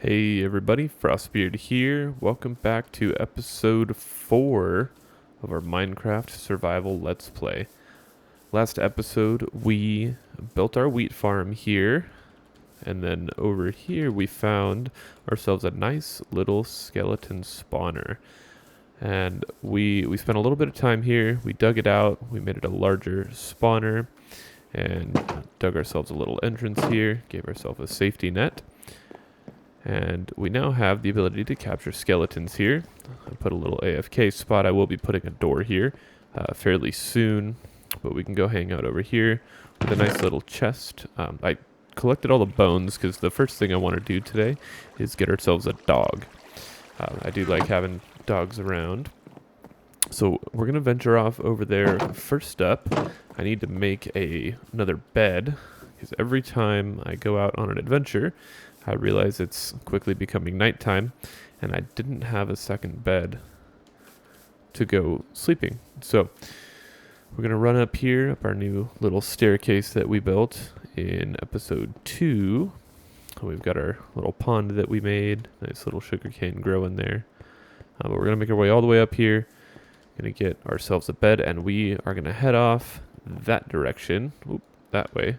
Hey everybody, Frostbeard here. Welcome back to episode 4 of our Minecraft survival Let's Play. Last episode we built our wheat farm here, and then over here we found ourselves a nice little skeleton spawner. And we spent a little bit of time here, we dug it out, we made it a larger spawner, and dug ourselves a little entrance here, gave ourselves a safety net. And we now have the ability to capture skeletons here. I put a little AFK spot. I will be putting a door here fairly soon, but we can go hang out over here with a nice little chest. I collected all the bones because the first thing I want to do today is get ourselves a dog. I do like having dogs around. So we're going to venture off over there. First up, I need to make another bed, because every time I go out on an adventure, I realize it's quickly becoming nighttime, and I didn't have a second bed to go sleeping. So we're going to run up here, up our new little staircase that we built in episode 2. We've got our little pond that we made, nice little sugarcane growing there. But we're going to make our way all the way up here, going to get ourselves a bed, and we are going to head off that direction, that way,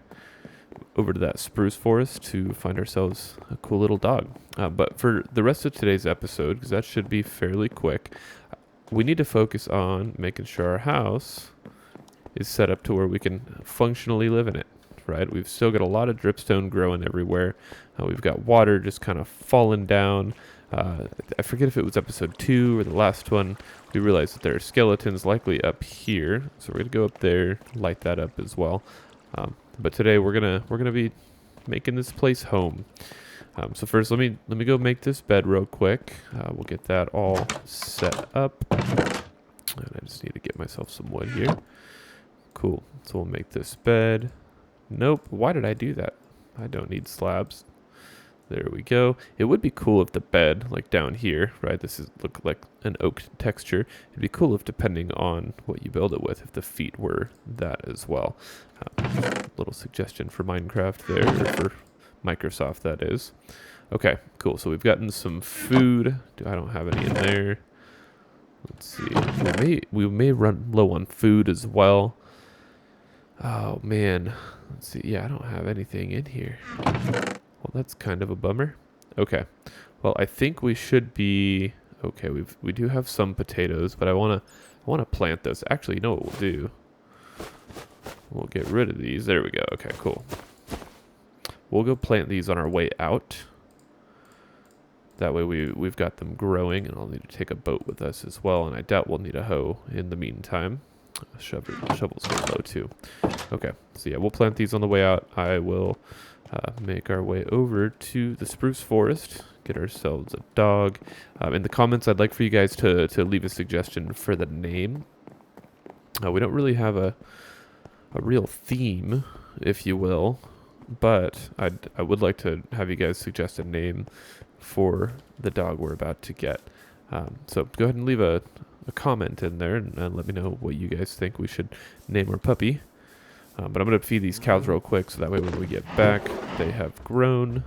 over to that spruce forest to find ourselves a cool little dog. But for the rest of today's episode, because that should be fairly quick, we need to focus on making sure our house is set up to where we can functionally live in it, right? We've still got a lot of dripstone growing everywhere. We've got water just kind of falling down. I forget if it was episode 2 or the last one. We realized that there are skeletons likely up here, so we're gonna go up there, light that up as well. But today we're gonna be making this place home. So first, let me go make this bed real quick. We'll get that all set up, and I just need to get myself some wood here. Cool. So we'll make this bed. Nope. Why did I do that? I don't need slabs. There we go. It would be cool if the bed, like down here, right? This is look like an oak texture. It'd be cool if, depending on what you build it with, if the feet were that as well. Little suggestion for Minecraft there, or for Microsoft, that is. Okay, cool. So we've gotten some food. I don't have any in there. Let's see. We may run low on food as well. Oh man. Let's see. Yeah, I don't have anything in here. Well, that's kind of a bummer. Okay. Well, I think we should be okay. We do have some potatoes, but I wanna plant those. Actually, you know what we'll do? We'll get rid of these. There we go. Okay, cool. We'll go plant these on our way out. That way we've got them growing, and I'll need to take a boat with us as well, and I doubt we'll need a hoe in the meantime. Shovel's go low too. Okay, so yeah, we'll plant these on the way out. I will make our way over to the spruce forest, get ourselves a dog. In the comments, I'd like for you guys to leave a suggestion for the name. We don't really have a real theme, if you will, but I would like to have you guys suggest a name for the dog we're about to get. So go ahead and leave a comment in there and let me know what you guys think we should name our puppy. But I'm going to feed these cows real quick, so that way when we get back, they have grown.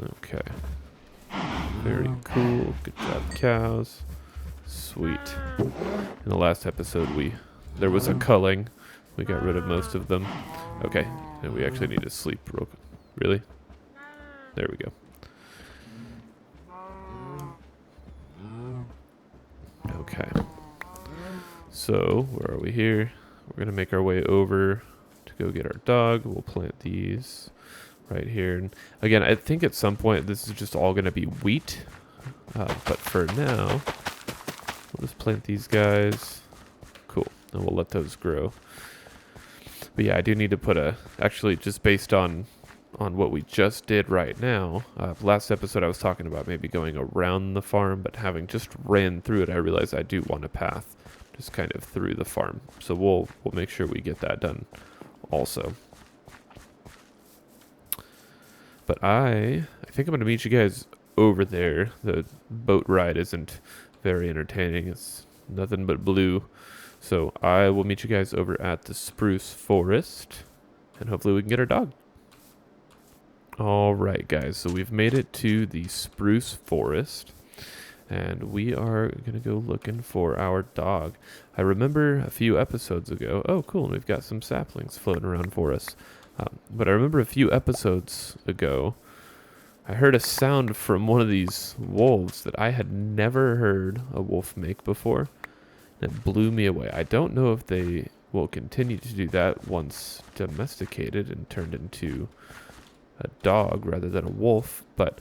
Okay. Very cool. Good job, cows. Sweet. In the last episode, there was a culling. We got rid of most of them. Okay. And we actually need to sleep real quick. Really? There we go. Okay. So, where are we here? We're going to make our way over to go get our dog. We'll plant these right here. And again, I think at some point this is just all going to be wheat. But for now, we'll just plant these guys. Cool. And we'll let those grow. But yeah, I do need to put actually just based on what we just did right now. Last episode I was talking about maybe going around the farm, but having just ran through it, I realized I do want a path just kind of through the farm. So we'll make sure we get that done also. But I think I'm going to meet you guys over there. The boat ride isn't very entertaining. It's nothing but blue. So I will meet you guys over at the spruce forest, and hopefully we can get our dog. All right, guys. So we've made it to the spruce forest. And we are going to go looking for our dog. I remember a few episodes ago. Oh, cool. And we've got some saplings floating around for us. But I remember a few episodes ago, I heard a sound from one of these wolves that I had never heard a wolf make before. And it blew me away. I don't know if they will continue to do that once domesticated and turned into a dog rather than a wolf. But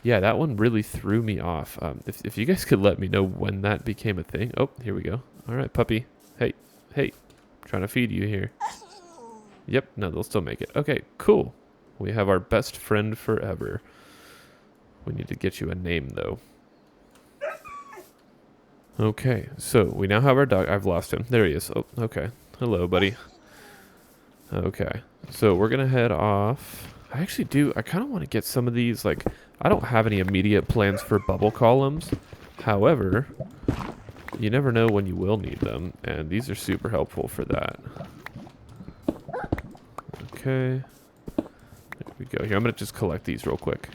yeah, that one really threw me off. If you guys could let me know when that became a thing. Oh, here we go. All right, puppy. Hey, hey. Trying to feed you here. Yep, no, they'll still make it. Okay, cool. We have our best friend forever. We need to get you a name, though. Okay, so we now have our dog. I've lost him. There he is. Oh, okay. Hello, buddy. Okay, so we're going to head off. I kind of want to get some of these, like, I don't have any immediate plans for bubble columns. However, you never know when you will need them, and these are super helpful for that. Okay. There we go. Here, I'm going to just collect these real quick.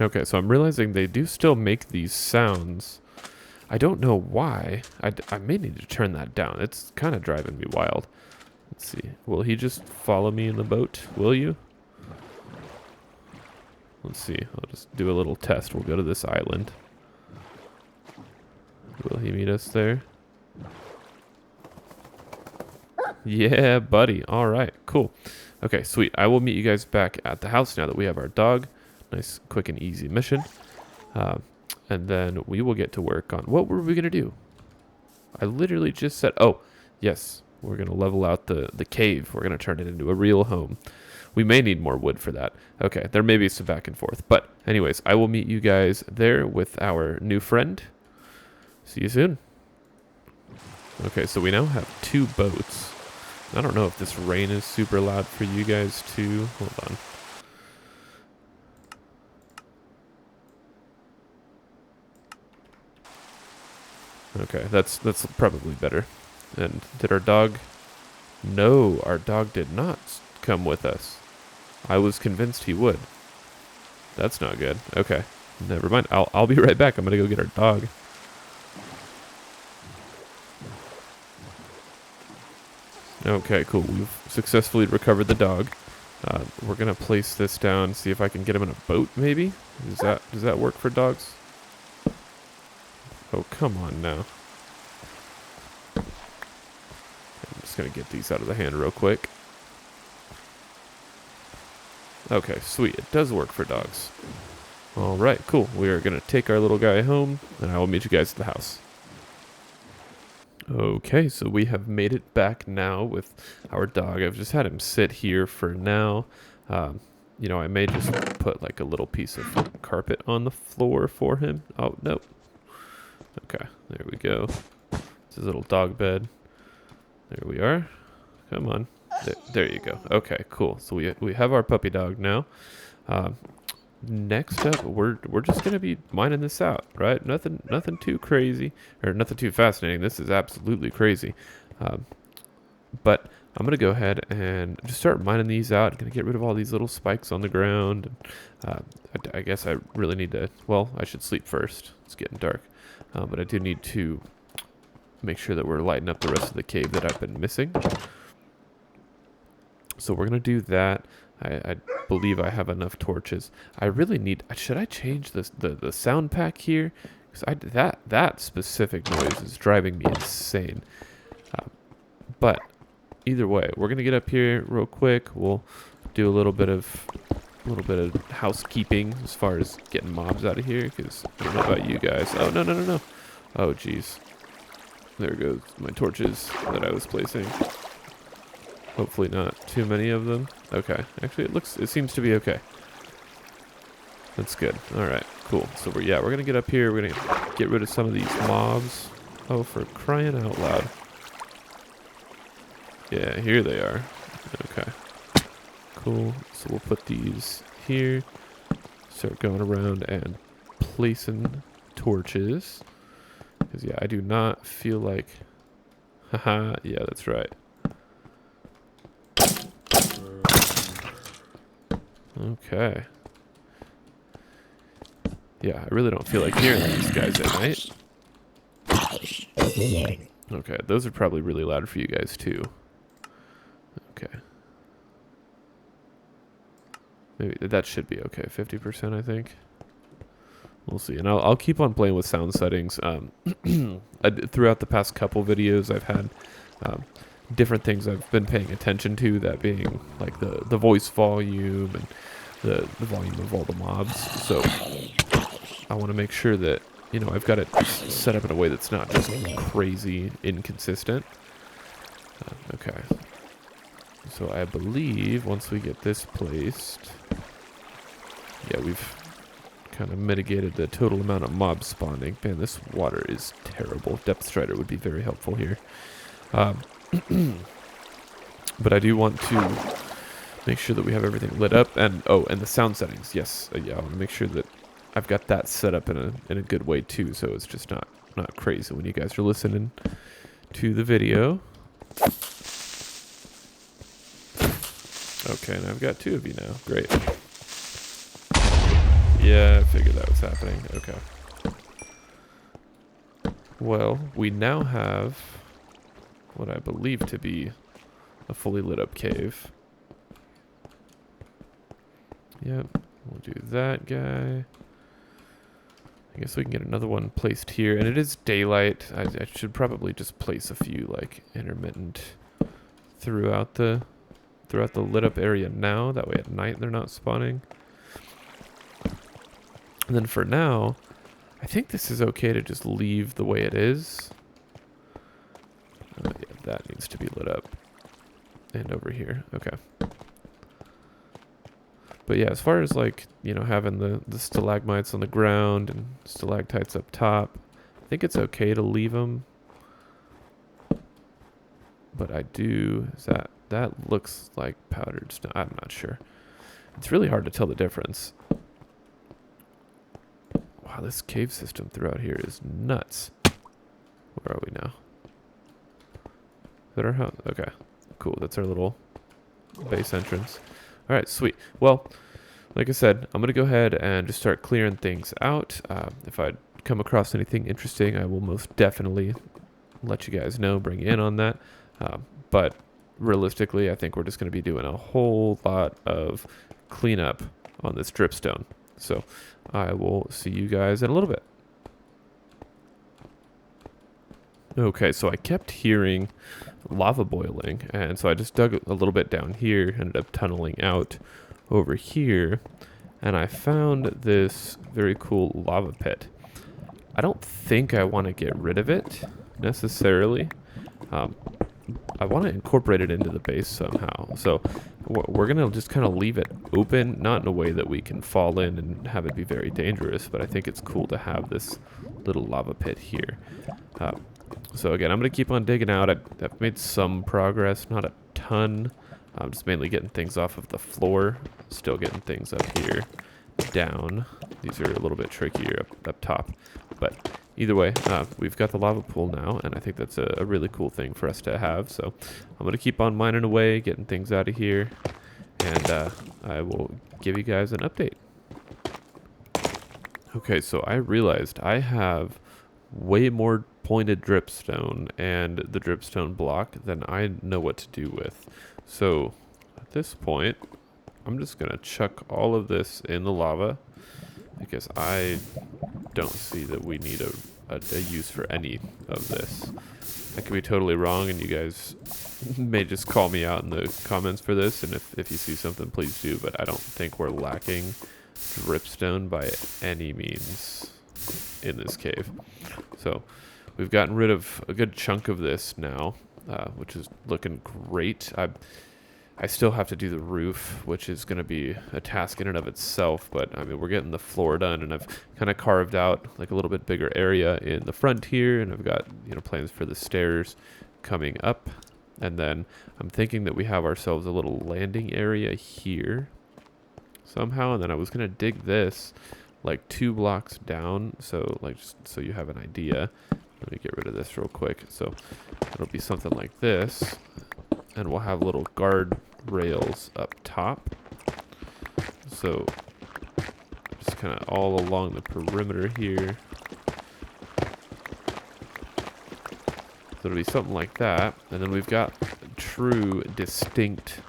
Okay, so I'm realizing they do still make these sounds. I don't know why. I may need to turn that down. It's kind of driving me wild. Let's see. Will he just follow me in the boat? Will you? Let's see. I'll just do a little test. We'll go to this island. Will he meet us there? Yeah, buddy. All right, cool. Okay, sweet. I will meet you guys back at the house now that we have our dog. Nice, quick, and easy mission. And then we will get to work on... What were we going to do? I literally just said... Oh, yes. We're going to level out the cave. We're going to turn it into a real home. We may need more wood for that. Okay, there may be some back and forth. But anyways, I will meet you guys there with our new friend. See you soon. Okay, so we now have 2 boats. I don't know if this rain is super loud for you guys too. Hold on. Okay, that's probably better. And did our dog... No, our dog did not come with us. I was convinced he would. That's not good. Okay, never mind. I'll be right back. I'm gonna go get our dog. Okay, cool. We've successfully recovered the dog. We're gonna place this down. See if I can get him in a boat. Maybe does that work for dogs? Oh, come on now. I'm just gonna get these out of the hand real quick. Okay, sweet. It does work for dogs. All right, cool. We are gonna take our little guy home, and I will meet you guys at the house. Okay, so we have made it back now with our dog. I've just had him sit here for now. You know, I may just put like a little piece of carpet on the floor for him. Oh, no. Okay, there we go. It's his little dog bed. There we are. Come on. There you go. Okay, cool. So we have our puppy dog now. Next up, we're just gonna be mining this out, right? Nothing too crazy or nothing too fascinating. This is absolutely crazy, but I'm gonna go ahead and just start mining these out. I'm gonna get rid of all these little spikes on the ground. I guess I really need to. Well, I should sleep first. It's getting dark, but I do need to make sure that we're lighting up the rest of the cave that I've been missing. So we're gonna do that. I believe I have enough torches. I really need... Should I change the sound pack here? Because that specific noise is driving me insane. But either way, we're gonna get up here real quick. We'll do a little bit of housekeeping as far as getting mobs out of here. Because I don't know about you guys. Oh no! Oh jeez. There goes my torches that I was placing. Hopefully not too many of them. Okay. Actually, it seems to be okay. That's good. All right. Cool. So we're going to get up here. We're going to get rid of some of these mobs. Oh, for crying out loud. Yeah, here they are. Okay. Cool. So we'll put these here. Start going around and placing torches. Because, yeah, I do not feel like... Haha, yeah, that's right. Okay. Yeah, I really don't feel like hearing these guys at night. Okay, those are probably really loud for you guys too. Okay. Maybe that should be okay. 50%, I think. We'll see. And I'll keep on playing with sound settings. Throughout the past couple videos, I've had different things I've been paying attention to, that being like the voice volume and the volume of all the mobs. So I want to make sure that, you know, I've got it set up in a way that's not just crazy inconsistent. Okay. So I believe once we get this placed, yeah, we've kind of mitigated the total amount of mob spawning. Man, this water is terrible. Depth Strider would be very helpful here. But I do want to make sure that we have everything lit up, and and the sound settings. Yes, yeah, I want to make sure that I've got that set up in a good way too, so it's just not crazy when you guys are listening to the video. Okay, and I've got 2 of you now. Great. Yeah, I figured that was happening. Okay. Well, we now have what I believe to be a fully lit up cave. Yep, we'll do that guy. I guess we can get another one placed here, and it is daylight. I should probably just place a few like intermittent throughout the lit up area now. That way at night they're not spawning. And then for now, I think this is okay to just leave the way it is. Yeah, that needs to be lit up. And over here, okay. But yeah, as far as like, you know, having the stalagmites on the ground and stalactites up top, I think it's okay to leave them. But I do, that looks like powdered stone. I'm not sure. It's really hard to tell the difference. Wow, this cave system throughout here is nuts. Where are we now? Is that our house? Okay, cool. That's our little base entrance. All right, sweet. Well, like I said, I'm going to go ahead and just start clearing things out. If I come across anything interesting, I will most definitely let you guys know, bring you in on that. But realistically, I think we're just going to be doing a whole lot of cleanup on this dripstone. So I will see you guys in a little bit. Okay, so I kept hearing lava boiling, and so I just dug a little bit down here, ended up tunneling out over here, and I found this very cool lava pit. I don't think I want to get rid of it necessarily. I want to incorporate it into the base somehow. So we're going to just kind of leave it open, not in a way that we can fall in and have it be very dangerous, but I think it's cool to have this little lava pit here. So again, I'm going to keep on digging out. I've made some progress, not a ton. I'm just mainly getting things off of the floor, still getting things up here, down. These are a little bit trickier up top, but either way, we've got the lava pool now, and I think that's a really cool thing for us to have. So I'm going to keep on mining away, getting things out of here, and I will give you guys an update. Okay, so I realized I have way more pointed dripstone and the dripstone block than I know what to do with. So at this point, I'm just going to chuck all of this in the lava because I don't see that we need a use for any of this. I could be totally wrong, and you guys may just call me out in the comments for this, and if you see something, please do, but I don't think we're lacking dripstone by any means in this cave. So we've gotten rid of a good chunk of this now, which is looking great. I still have to do the roof, which is going to be a task in and of itself, but I mean, we're getting the floor done, and I've kind of carved out like a little bit bigger area in the front here, and I've got, you know, plans for the stairs coming up, and then I'm thinking that we have ourselves a little landing area here somehow, and then I was going to dig this like 2 blocks down, so like just so you have an idea. Let me get rid of this real quick. So it'll be something like this, and we'll have little guard rails up top So just kind of all along the perimeter here. So it'll be something like that. And then we've got true distinct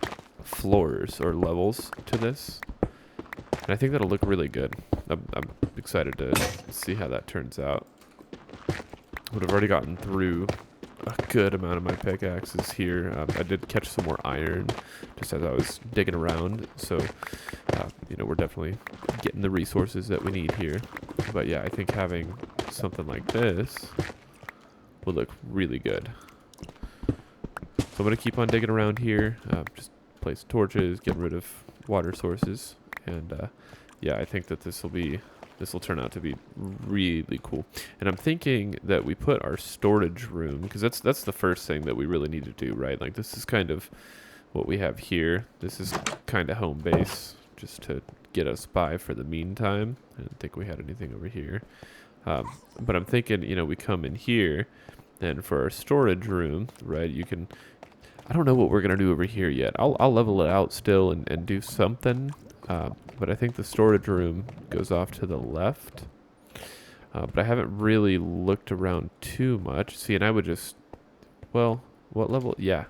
floors or levels to this. And I think that'll look really good. I'm excited to see how that turns out. But I've already gotten through a good amount of my pickaxes here. I did catch some more iron just as I was digging around. So, you know, we're definitely getting the resources that we need here. But yeah, I think having something like this will look really good. So I'm going to keep on digging around here. Just place torches, get rid of water sources. And yeah, I think that this will turn out to be really cool. And I'm thinking that we put our storage room, because that's the first thing that we really need to do, right? Like, this is kind of what we have here. This is kind of home base, just to get us by for the meantime. I didn't think we had anything over here. But I'm thinking, you know, we come in here, and for our storage room, right, you can... I don't know what we're going to do over here yet. I'll level it out still and do something. But I think the storage room goes off to the left. But I haven't really looked around too much. See, and I would just... Well, what level? Yeah,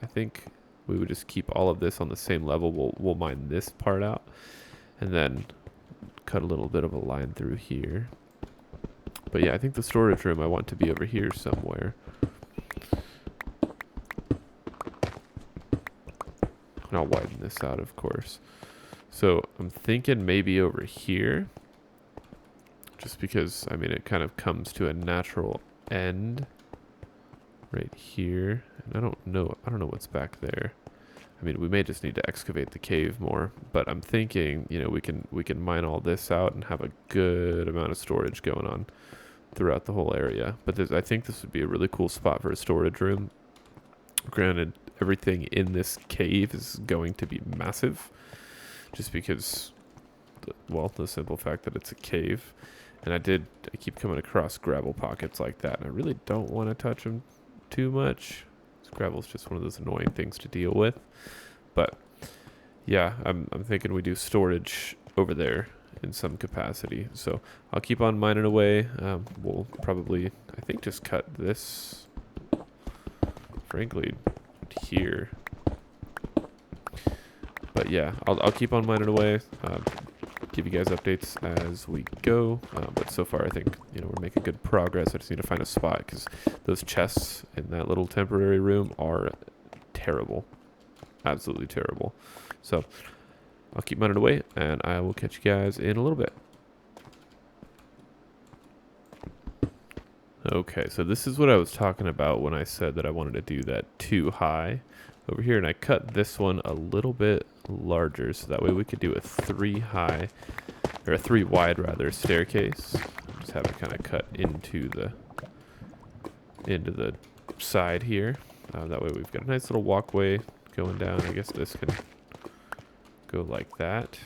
I think we would just keep all of this on the same level. We'll mine this part out. And then cut a little bit of a line through here. But yeah, I think the storage room I want to be over here somewhere. And I'll widen this out, of course. So I'm thinking maybe over here, just because, I mean, it kind of comes to a natural end right here. And I don't know what's back there. I mean, we may just need to excavate the cave more, but I'm thinking, you know, we can mine all this out and have a good amount of storage going on throughout the whole area. But I think this would be a really cool spot for a storage room. Granted, everything in this cave is going to be massive. Just because, well, the simple fact that it's a cave. And I keep coming across gravel pockets like that, and I really don't want to touch them too much. Gravel's just one of those annoying things to deal with. But, yeah, I'm thinking we do storage over there in some capacity. So I'll keep on mining away. We'll probably, I think, just cut this, frankly, here. But yeah, I'll keep on mining away, give you guys updates as we go. But so far, I think, you know, we're making good progress. I just need to find a spot, because those chests in that little temporary room are terrible. Absolutely terrible. So I'll keep mining away, and I will catch you guys in a little bit. Okay, so this is what I was talking about when I said that I wanted to do that 2 high over here, and I cut this one a little bit larger, so that way we could do a 3 high, or a 3 wide rather, staircase. Just have it kind of cut into the side here. That way we've got a nice little walkway going down. I guess this can go like that.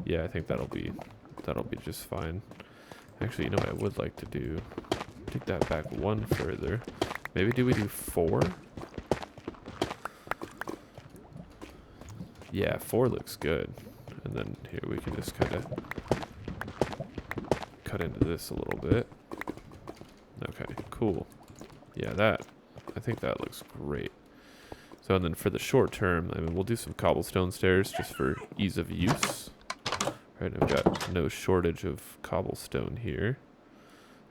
Yeah, I think that'll be just fine. Actually, you know what I would like to do? Take that back one further. Maybe we do 4? Yeah, 4 looks good. And then here we can just kind of cut into this a little bit. Okay, cool. Yeah, I think that looks great. So, and then for the short term, I mean, we'll do some cobblestone stairs just for ease of use. Right, I've got no shortage of cobblestone here.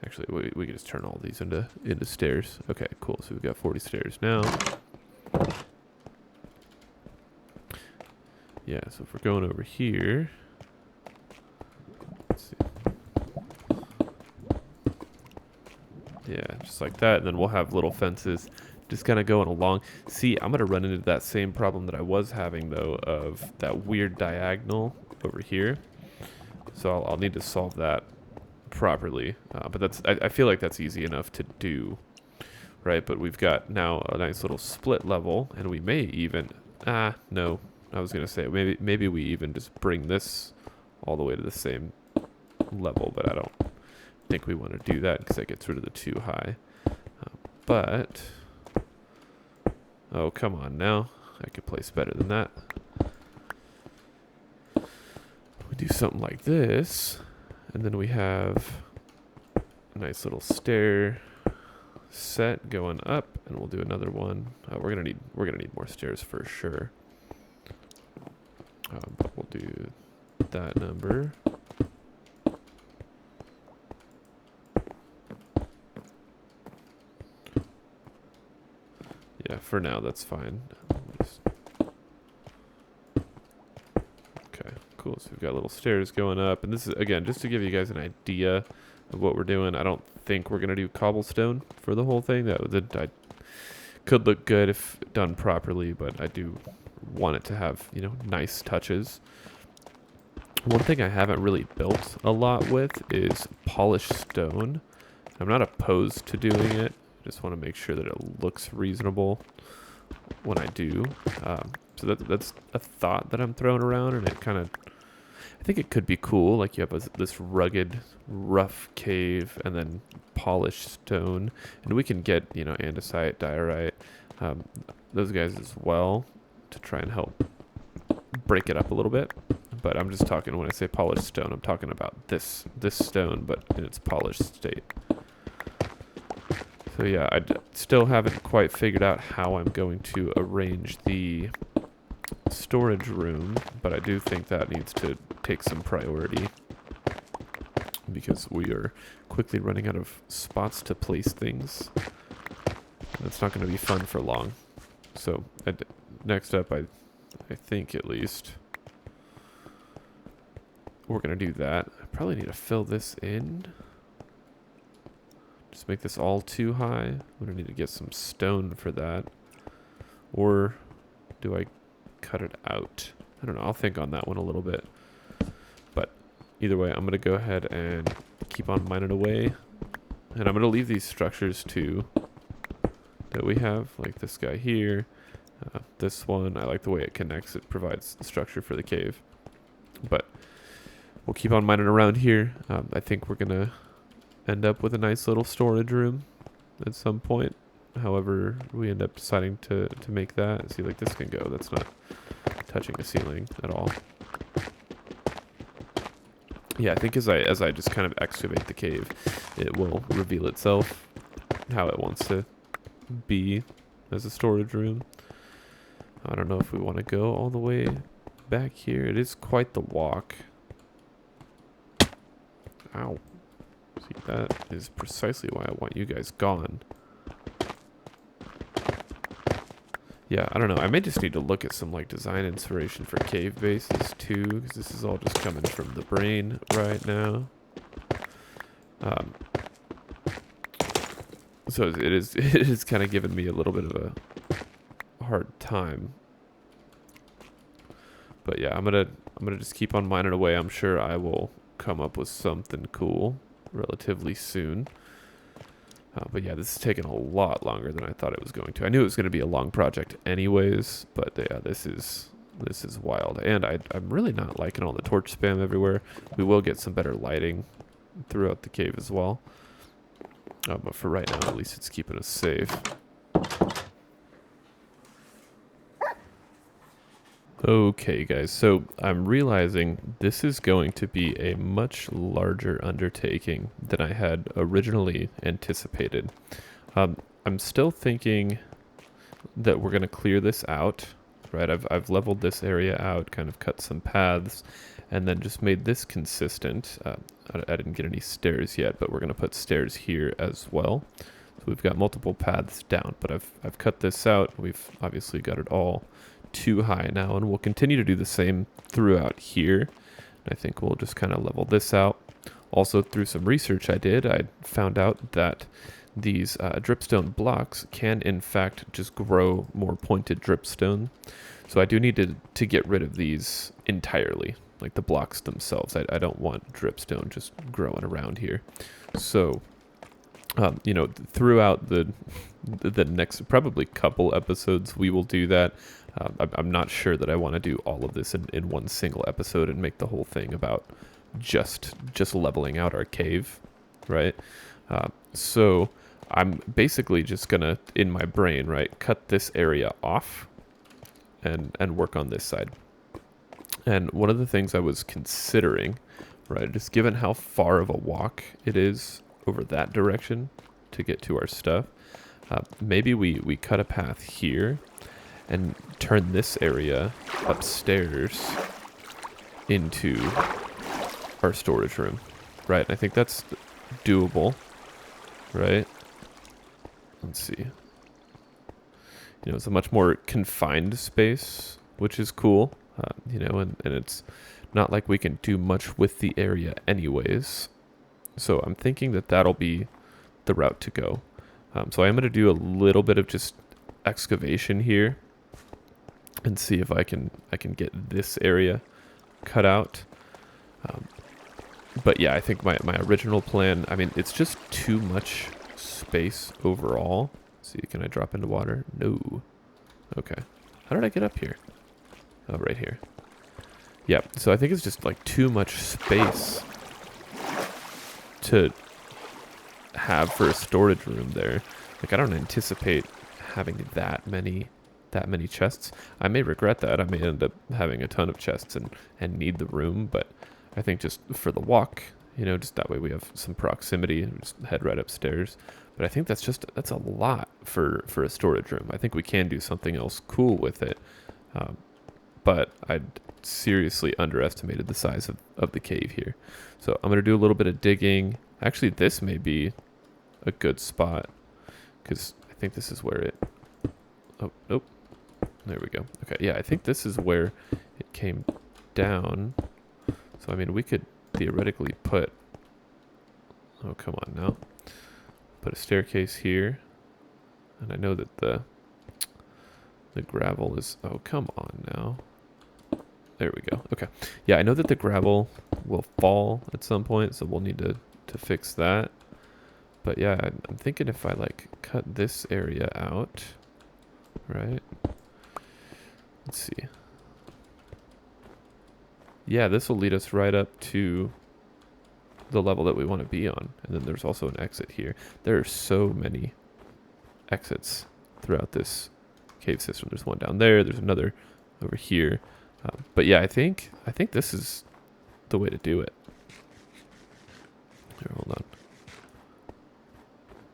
Actually, we can just turn all these into stairs. Okay, cool. So we've got 40 stairs now. Yeah, so if we're going over here, let's see. Yeah, just like that. And then we'll have little fences just kind of going along. See, I'm going to run into that same problem that I was having, though, of that weird diagonal over here. So I'll need to solve that properly. But I feel like that's easy enough to do, right? But we've got now a nice little split level, and we may even... no. I was going to say, maybe we even just bring this all the way to the same level, but I don't think we want to do that because that gets rid of the 2 high. But... Oh, come on now. I could place better than that. do something like this, and then we have a nice little stair set going up, and we'll do another one. We're gonna need more stairs for sure. But we'll do that number. Yeah, for now that's fine. Okay, cool. So we've got little stairs going up, and this is again just to give you guys an idea of what we're doing. I don't think we're gonna do cobblestone for the whole thing. That could look good if done properly, but I do want it to have, you know, nice touches. One thing I haven't really built a lot with is polished stone. I'm not opposed to doing it. I just want to make sure that it looks reasonable when I do. So that's a thought that I'm throwing around, and it kind of, I think it could be cool. Like you have this rugged, rough cave, and then polished stone, and we can get, you know, andesite, diorite, those guys as well to try and help break it up a little bit. But I'm just talking, when I say polished stone, I'm talking about this stone, but in its polished state. So yeah, I still haven't quite figured out how I'm going to arrange the storage room, but I do think that needs to take some priority because we are quickly running out of spots to place things. That's not going to be fun for long. So next up, I think at least, we're going to do that. I probably need to fill this in. Just make this all too high. We're going to need to get some stone for that. Or do I cut it out? I don't know. I'll think on that one a little bit. But either way, I'm going to go ahead and keep on mining away. And I'm going to leave these structures too that we have, like this guy here. This one, I like the way it connects. It provides the structure for the cave. But we'll keep on mining around here. I think we're going to end up with a nice little storage room at some point. However, we end up deciding to make that. See, like this can go. That's not touching the ceiling at all. Yeah, I think as I just kind of excavate the cave, it will reveal itself how it wants to be as a storage room. I don't know if we want to go all the way back here. It is quite the walk. Ow. See, that is precisely why I want you guys gone. Yeah, I don't know. I may just need to look at some like design inspiration for cave bases too, because this is all just coming from the brain right now. So it is kind of giving me a little bit of a hard time. But yeah, I'm gonna just keep on mining away. I'm sure I will come up with something cool relatively soon. But yeah, this is taking a lot longer than I thought it was going to. I knew it was going to be a long project anyways, but yeah, this is wild. And I'm really not liking all the torch spam everywhere. We will get some better lighting throughout the cave as well. But for right now, at least it's keeping us safe. Okay, guys, so I'm realizing this is going to be a much larger undertaking than I had originally anticipated. I'm still thinking that we're going to clear this out, right? I've leveled this area out, kind of cut some paths, and then just made this consistent. I didn't get any stairs yet, but we're going to put stairs here as well. So we've got multiple paths down, but I've cut this out. We've obviously got it all too high now, and we'll continue to do the same throughout here. I think we'll just kind of level this out. Also, through some research I did, I found out that these dripstone blocks can in fact just grow more pointed dripstone. So I do need to get rid of these entirely, like the blocks themselves. I don't want dripstone just growing around here. So you know, throughout the next probably couple episodes, we will do that. I'm not sure that I want to do all of this in one single episode and make the whole thing about just leveling out our cave, right? So I'm basically just gonna, in my brain, right, cut this area off and work on this side. And one of the things I was considering, right, is given how far of a walk it is over that direction to get to our stuff, maybe we cut a path here and turn this area upstairs into our storage room, right? And I think that's doable, right? Let's see. You know, it's a much more confined space, which is cool, you know, and it's not like we can do much with the area anyways. So I'm thinking that that'll be the route to go. So I am going to do a little bit of just excavation here and see if I can get this area cut out. But yeah, I think my original plan, I mean, it's just too much space overall. Let's see, can I drop into water? No. Okay. How did I get up here? Oh, right here. Yeah, so I think it's just like too much space to have for a storage room there. Like, I don't anticipate having that many chests. I may regret that. I may end up having a ton of chests and need the room, but I think just for the walk, you know, just that way we have some proximity and just head right upstairs. But I think that's a lot for a storage room. I think we can do something else cool with it. But I seriously underestimated the size of the cave here. So I'm going to do a little bit of digging. Actually, this may be a good spot because I think this is where it... Oh, nope. There we go. Okay, yeah, I think this is where it came down. So, I mean, we could theoretically put... Oh, come on now. Put a staircase here. And I know that the gravel is... Oh, come on now. There we go. Okay. Yeah, I know that the gravel will fall at some point, so we'll need to fix that. But yeah, I'm thinking if I like cut this area out, right? Let's see. Yeah, this will lead us right up to the level that we want to be on. And then there's also an exit here. There are so many exits throughout this cave system. There's one down there. There's another over here. But yeah, I think this is the way to do it. Here, hold on.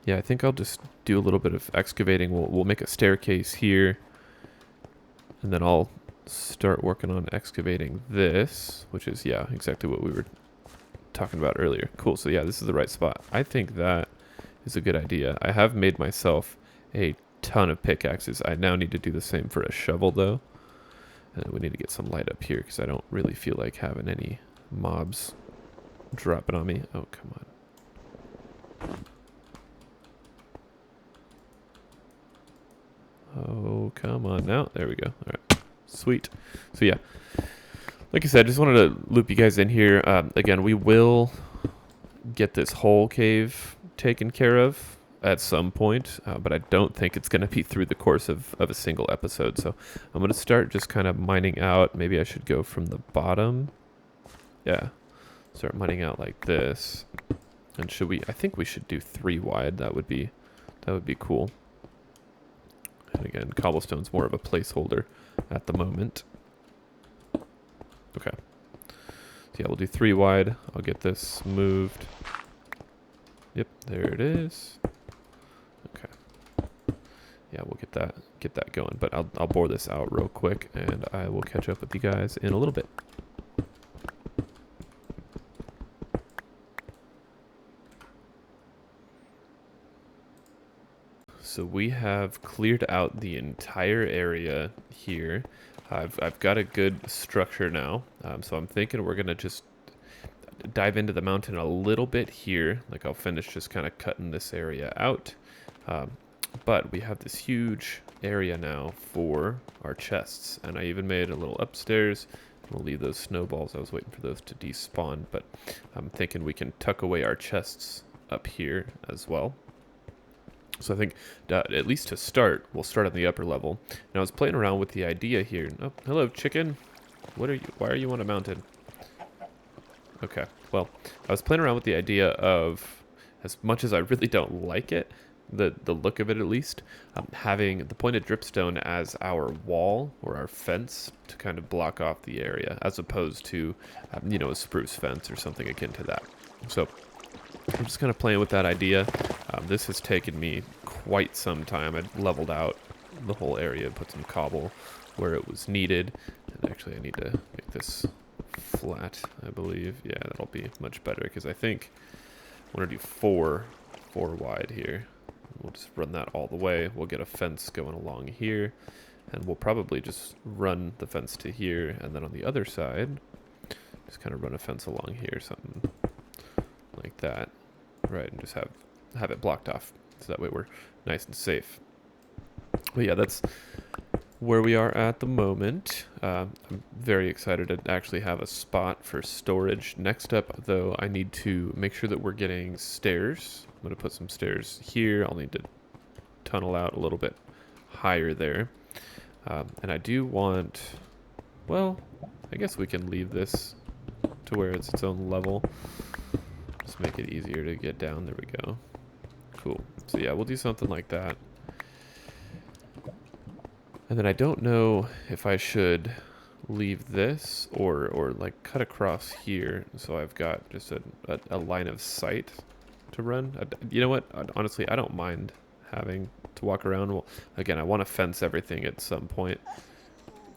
Yeah, I think I'll just do a little bit of excavating. We'll make a staircase here. And then I'll start working on excavating this, which is, yeah, exactly what we were talking about earlier. Cool, so yeah, this is the right spot. I think that is a good idea. I have made myself a ton of pickaxes. I now need to do the same for a shovel, though. And we need to get some light up here because I don't really feel like having any mobs dropping on me. Oh, come on. Oh, come on now. There we go. All right. Sweet. So, yeah. Like I said, just wanted to loop you guys in here. Again, we will get this whole cave taken care of at some point, but I don't think it's going to be through the course of a single episode. So I'm going to start just kind of mining out. Maybe I should go from the bottom. Yeah. Start mining out like this. And I think we should do 3 wide. That would be cool. And again, cobblestone's more of a placeholder at the moment. Okay. So yeah, we'll do 3 wide. I'll get this moved. Yep, there it is. Okay. Yeah, we'll get that going. But I'll bore this out real quick, and I will catch up with you guys in a little bit. So we have cleared out the entire area here. I've got a good structure now, so I'm thinking we're gonna just dive into the mountain a little bit here. Like I'll finish just kind of cutting this area out, but we have this huge area now for our chests, and I even made a little upstairs. We'll leave those snowballs. I was waiting for those to despawn, but I'm thinking we can tuck away our chests up here as well. So I think, at least to start, we'll start on the upper level. And I was playing around with the idea here. Oh, hello, chicken. Why are you on a mountain? Okay, well, I was playing around with the idea of, as much as I really don't like it, the look of it at least, having the pointed dripstone as our wall or our fence to kind of block off the area, as opposed to, you know, a spruce fence or something akin to that. So I'm just kind of playing with that idea. This has taken me quite some time. I leveled out the whole area, put some cobble where it was needed. And actually I need to make this flat, I believe. Yeah, that'll be much better because I think I want to do four wide here. We'll just run that all the way. We'll get a fence going along here, and we'll probably just run the fence to here, and then on the other side, just kind of run a fence along here, something like that, right? And just have it blocked off, so that way we're nice and safe. But yeah, that's where we are at the moment. I'm very excited to actually have a spot for storage. Next up, though, I need to make sure that we're getting stairs. I'm going to put some stairs here. I'll need to tunnel out a little bit higher there. And I do want, well, I guess we can leave this to where it's its own level. Just make it easier to get down. There we go. Cool. So yeah, we'll do something like that. And then I don't know if I should leave this or like cut across here. So I've got just a line of sight to run. You know what? Honestly, I don't mind having to walk around. Well, again, I want to fence everything at some point.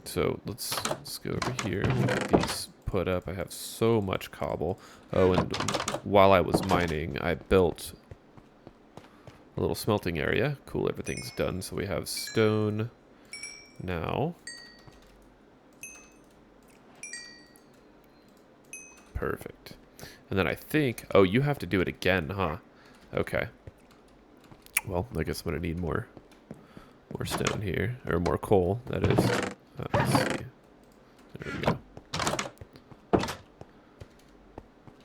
So let's go over here. We'll get these put up. I have so much cobble. Oh, and while I was mining, I built a little smelting area. Cool, everything's done. So we have stone now. Perfect. And then I think, oh, you have to do it again, huh? Okay. Well, I guess I'm gonna need more stone here, or more coal, that is. Let's see. There we go.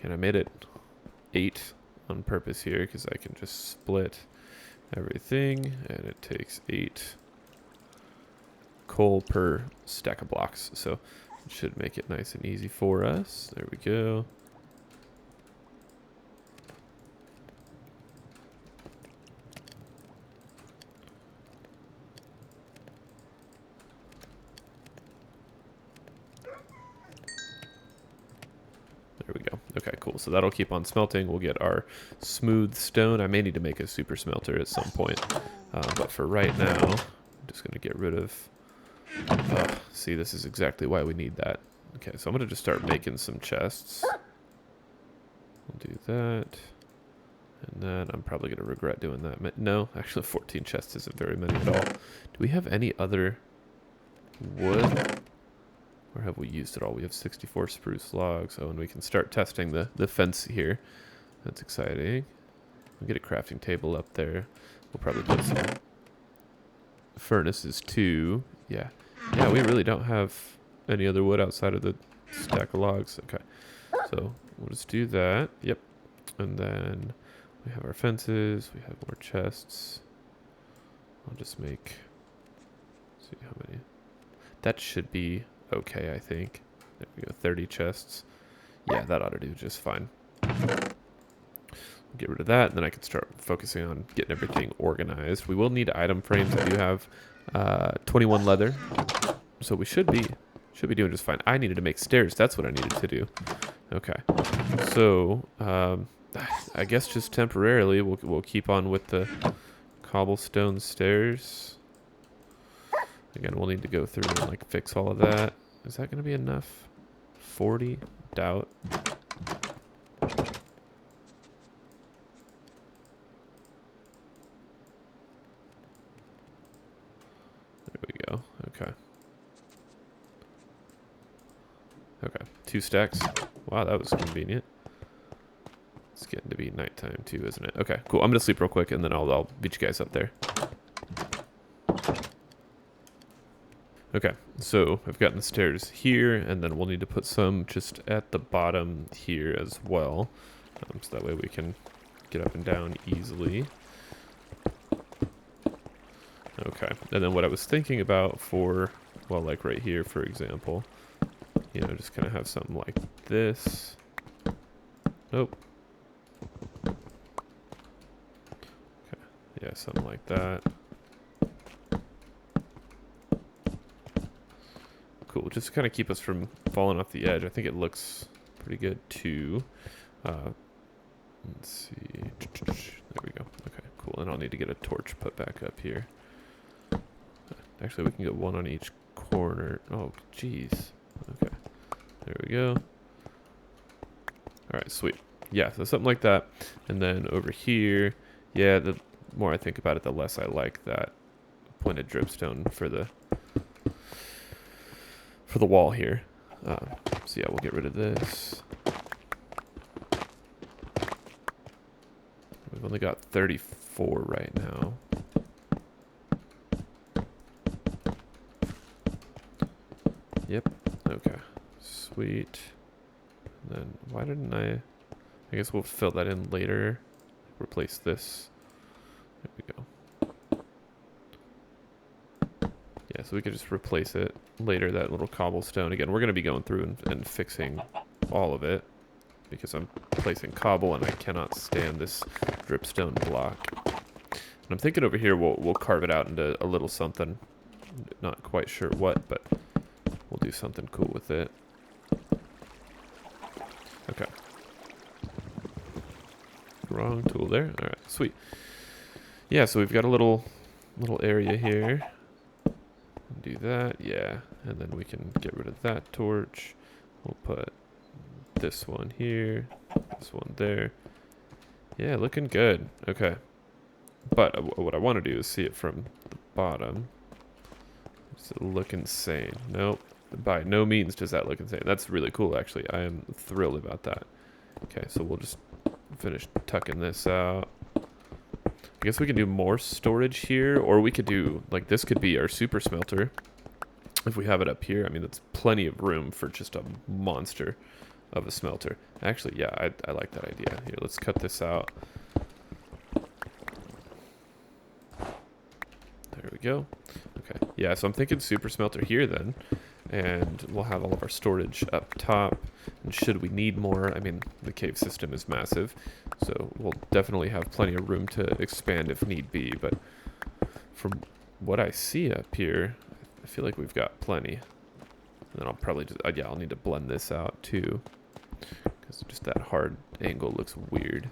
And I made it 8 on purpose here because I can just split everything, and it takes 8 coal per stack of blocks, so it should make it nice and easy for us. There we go. There we go. Okay, cool. So that'll keep on smelting. We'll get our smooth stone. I may need to make a super smelter at some point, but for right now, I'm just going to get rid of... see, this is exactly why we need that. Okay, so I'm going to just start making some chests. We'll do that. And then I'm probably going to regret doing that. No, actually 14 chests isn't very many at all. Do we have any other wood? Or have we used it all? We have 64 spruce logs. Oh, and we can start testing the fence here. That's exciting. We'll get a crafting table up there. We'll probably put some furnaces too. Yeah. Yeah, we really don't have any other wood outside of the stack of logs. Okay. So we'll just do that. Yep. And then we have our fences. We have more chests. I'll just make... see how many... that should be okay, I think. There we go, 30 chests. Yeah, that ought to do just fine. Get rid of that, and then I can start focusing on getting everything organized. We will need item frames. I do have 21 leather, so we should be doing just fine. I needed to make stairs. That's what I needed to do. Okay, so I guess just temporarily we'll keep on with the cobblestone stairs. Again, we'll need to go through and like fix all of that. Is that going to be enough? 40? Doubt. There we go. Okay. Okay. 2 stacks. Wow, that was convenient. It's getting to be nighttime too, isn't it? Okay, cool. I'm going to sleep real quick, and then I'll beat you guys up there. Okay, so I've gotten the stairs here, and then we'll need to put some just at the bottom here as well. So that way we can get up and down easily. Okay, and then what I was thinking about for, well, like right here, for example, you know, just kind of have something like this. Nope. Okay, yeah, Yeah, something like that. Cool, just to kind of keep us from falling off the edge. I think it looks pretty good too. Let's see. There we go. Okay, cool. And I'll need to get a torch put back up here. Actually, we can get one on each corner. Oh, jeez. Okay. There we go. All right, sweet. Yeah, so something like that. And then over here, yeah, the more I think about it, the less I like that pointed dripstone for the wall here. So yeah, we'll get rid of this. We've only got 34 right now. Yep. Okay. Sweet. And then why didn't I guess we'll fill that in later. Replace this. There we go. Yeah, so we could just replace it later, that little cobblestone. Again, we're going to be going through and fixing all of it because I'm placing cobble and I cannot stand this dripstone block. And I'm thinking over here we'll carve it out into a little something. Not quite sure what, but we'll do something cool with it. Okay. Wrong tool there. All right, sweet. Yeah, so we've got a little area here. Do that, yeah. And then we can get rid of that torch. We'll put this one here, this one there. Yeah, looking good. Okay. But what I want to do is see it from the bottom. Does it look insane? Nope. By no means does that look insane. That's really cool, actually. I am thrilled about that. Okay, so we'll just finish tucking this out. I guess we can do more storage here, or we could do, like, this could be our super smelter. If we have it up here, I mean, that's plenty of room for just a monster of a smelter. Actually, yeah, I like that idea. Here, let's cut this out. There we go. Okay, yeah, so I'm thinking super smelter here then. And we'll have all of our storage up top. And should we need more, I mean, the cave system is massive. So we'll definitely have plenty of room to expand if need be. But from what I see up here, I feel like we've got plenty. And then I'll probably just, yeah, I'll need to blend this out too. Because just that hard angle looks weird.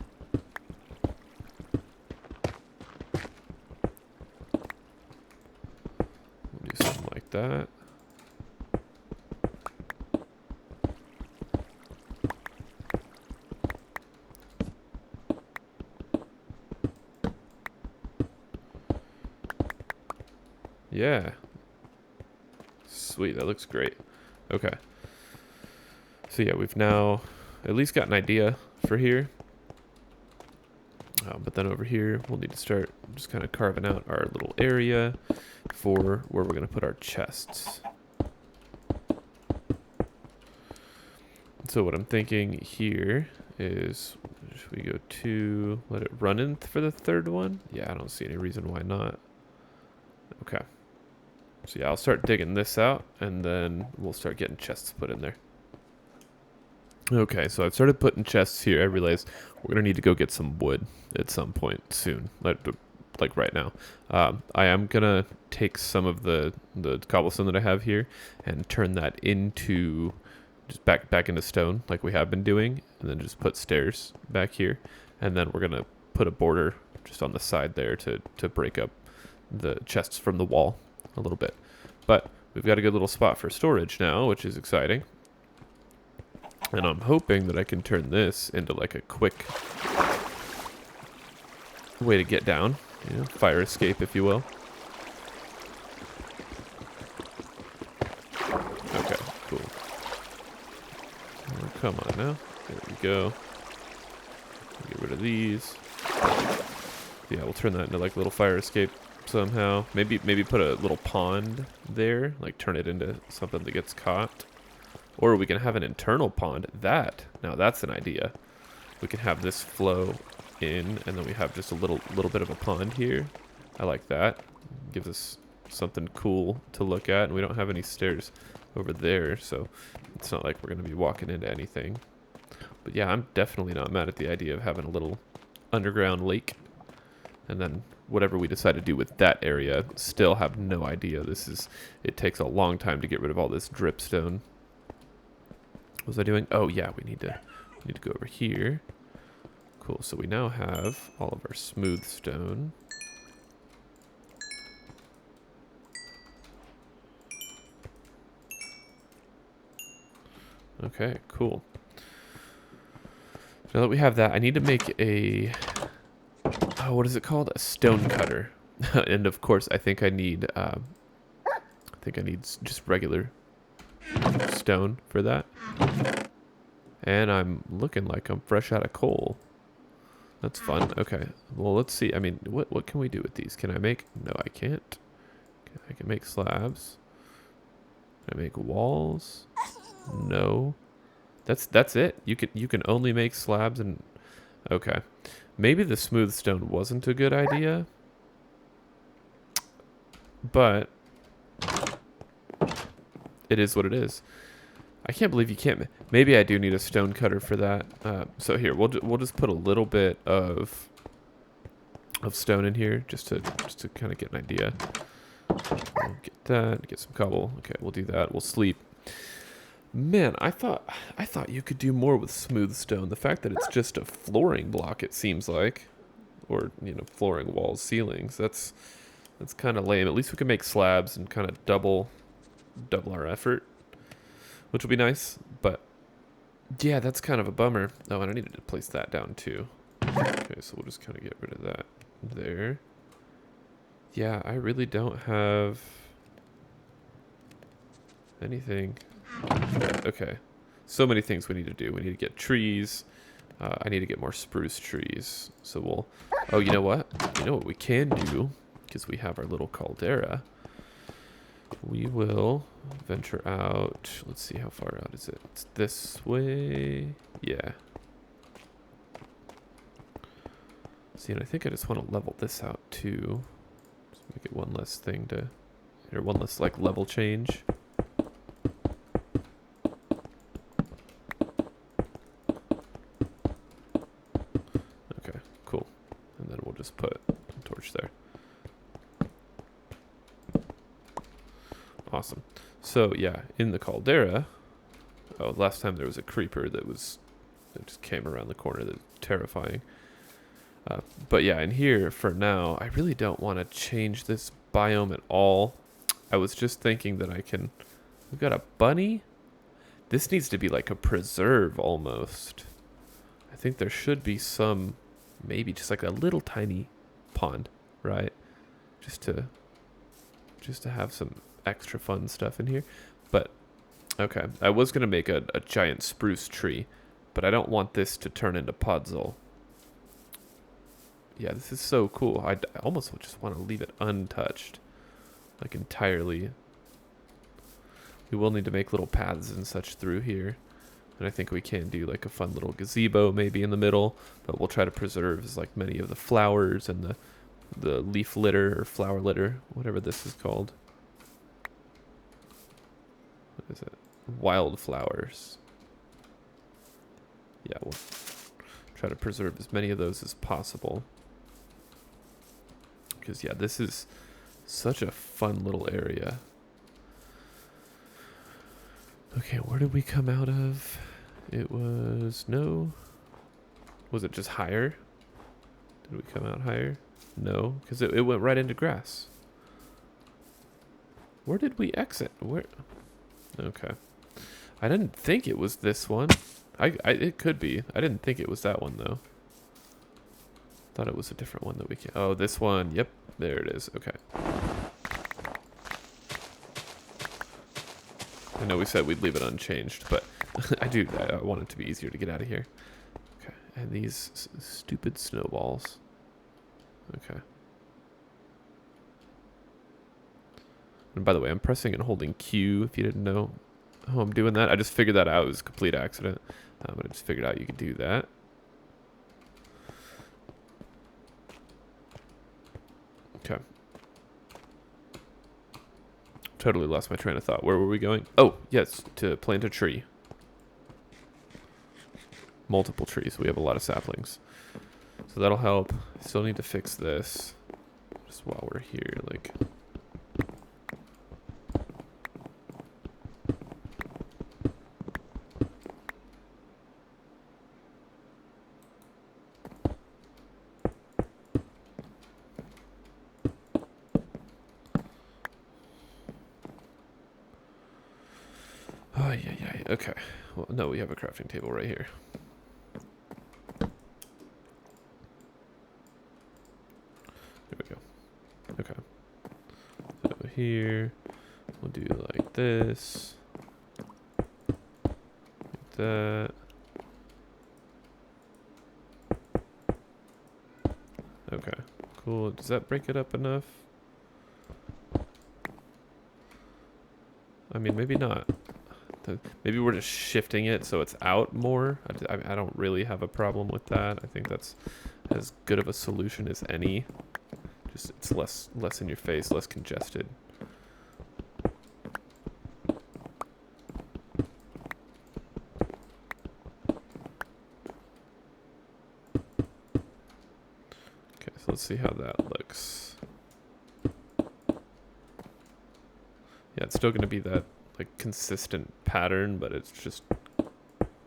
We'll do something like that. Yeah. Sweet, that looks great. Okay. So yeah, we've now at least got an idea for here. But then over here, we'll need to start just kind of carving out our little area for where we're going to put our chests. So what I'm thinking here is, should we go to, let it run in for the third one? Yeah, I don't see any reason why not. Okay. So yeah, I'll start digging this out, and then we'll start getting chests put in there. Okay, so I've started putting chests here. I realize we're going to need to go get some wood at some point soon, like right now. I am going to take some of the cobblestone that I have here and turn that into, just back into stone like we have been doing, and then just put stairs back here. And then we're going to put a border just on the side there to break up the chests from the wall a little bit. But we've got a good little spot for storage now, which is exciting. And I'm hoping that I can turn this into like a quick way to get down, you know, fire escape, if you will. Okay, cool. Oh, come on now. There we go. Get rid of these. Yeah, we'll turn that into like a little fire escape somehow. Maybe put a little pond there, like turn it into something that gets caught. Or we can have an internal pond. Now that's an idea. We can have this flow in, and then we have just a little bit of a pond here. I like that. Gives us something cool to look at, and we don't have any stairs over there, so it's not like we're going to be walking into anything. But yeah, I'm definitely not mad at the idea of having a little underground lake, and then whatever we decide to do with that area, still have no idea. It takes a long time to get rid of all this dripstone. What was I doing? Oh yeah, we need to go over here. Cool, so we now have all of our smooth stone. Okay, cool. Now that we have that, I need to make a, oh, what is it called? A stone cutter. And of course, I think I need just regular stone for that. And I'm looking like I'm fresh out of coal. That's fun. Okay. Well, let's see. I mean, what can we do with these? Can I make? No, I can't. I can make slabs. Can I make walls? No. That's it. You can only make slabs and okay. Maybe the smooth stone wasn't a good idea. But it is what it is. I can't believe you can't. Maybe I do need a stone cutter for that. So here, we'll just put a little bit of stone in here just to kind of get an idea. We'll get that. Get some cobble. Okay, we'll do that. We'll sleep. Man, I thought you could do more with smooth stone. The fact that it's just a flooring block, it seems like, or flooring, walls, ceilings. That's kind of lame. At least we can make slabs and kind of double our effort, which will be nice. But yeah, that's kind of a bummer. Oh, and I needed to place that down too. Okay, so we'll just kind of get rid of that there. Yeah, I really don't have anything. Okay, so many things we need to do. We need to get trees. I need to get more spruce trees. So we'll, oh, you know what? You know what we can do? Because we have our little caldera. We will venture out. Let's see, how far out is it? It's this way. Yeah. See, and I think I just want to level this out too. Just make it one less thing to, or one less like level change. Okay, cool. And then we'll just put a torch there. Awesome. So yeah, in the caldera. Oh, last time there was a creeper that just came around the corner. That's terrifying. But yeah, in here for now, I really don't want to change this biome at all. I was just thinking that we've got a bunny. This needs to be like a preserve almost. I think there should be some, maybe just like a little tiny pond, right? Just to have some extra fun stuff in here. But okay, I was gonna make a giant spruce tree, but I don't want this to turn into puzzle. Yeah, this is so cool. I almost just want to leave it untouched, like entirely. We will need to make little paths and such through here, and I think we can do like a fun little gazebo maybe in the middle, but we'll try to preserve as like many of the flowers and the leaf litter or flower litter, whatever this is called. What is it? Wildflowers. Yeah, we'll try to preserve as many of those as possible. Because yeah, this is such a fun little area. Okay, where did we come out of? It was was it just higher? Did we come out higher? No, because it went right into grass. Where did we exit? Where? Okay, I didn't think it was this one. It could be. I didn't think it was that one though. Thought it was a different one that we can. Oh, this one. Yep, there it is. Okay. I know we said we'd leave it unchanged, but I want it to be easier to get out of here. Okay, and these stupid snowballs. Okay. And by the way, I'm pressing and holding Q if you didn't know how I'm doing that. I just figured that out. It was a complete accident. But I just figured out you could do that. Okay. Totally lost my train of thought. Where were we going? Oh, yes, to plant a tree. Multiple trees. We have a lot of saplings. So that'll help. Still need to fix this. just while we're here, like... Oh, yeah. Okay. Well, no, we have a crafting table right here. There we go. Okay. So here, we'll do like this. Like that. Okay. Cool. Does that break it up enough? I mean, maybe not. Maybe we're just shifting it so it's out more. I don't really have a problem with that. I think that's as good of a solution as any. Just it's less in your face, less congested. Okay, so let's see how that looks. Yeah, it's still going to be that like consistent pattern, but it's just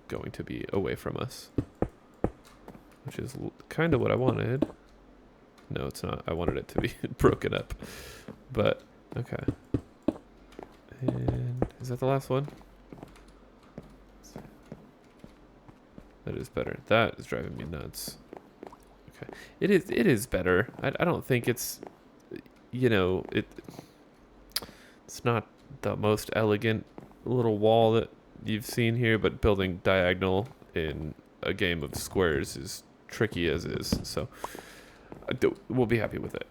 going to be away from us, which is kind of what I wanted. No, it's not. I wanted it to be broken up, but okay. And is that the last one? That is better. That is driving me nuts. Okay, it is better. I don't think it's, you know, it's not the most elegant little wall that you've seen here, but building diagonal in a game of squares is tricky as is, so we'll be happy with it.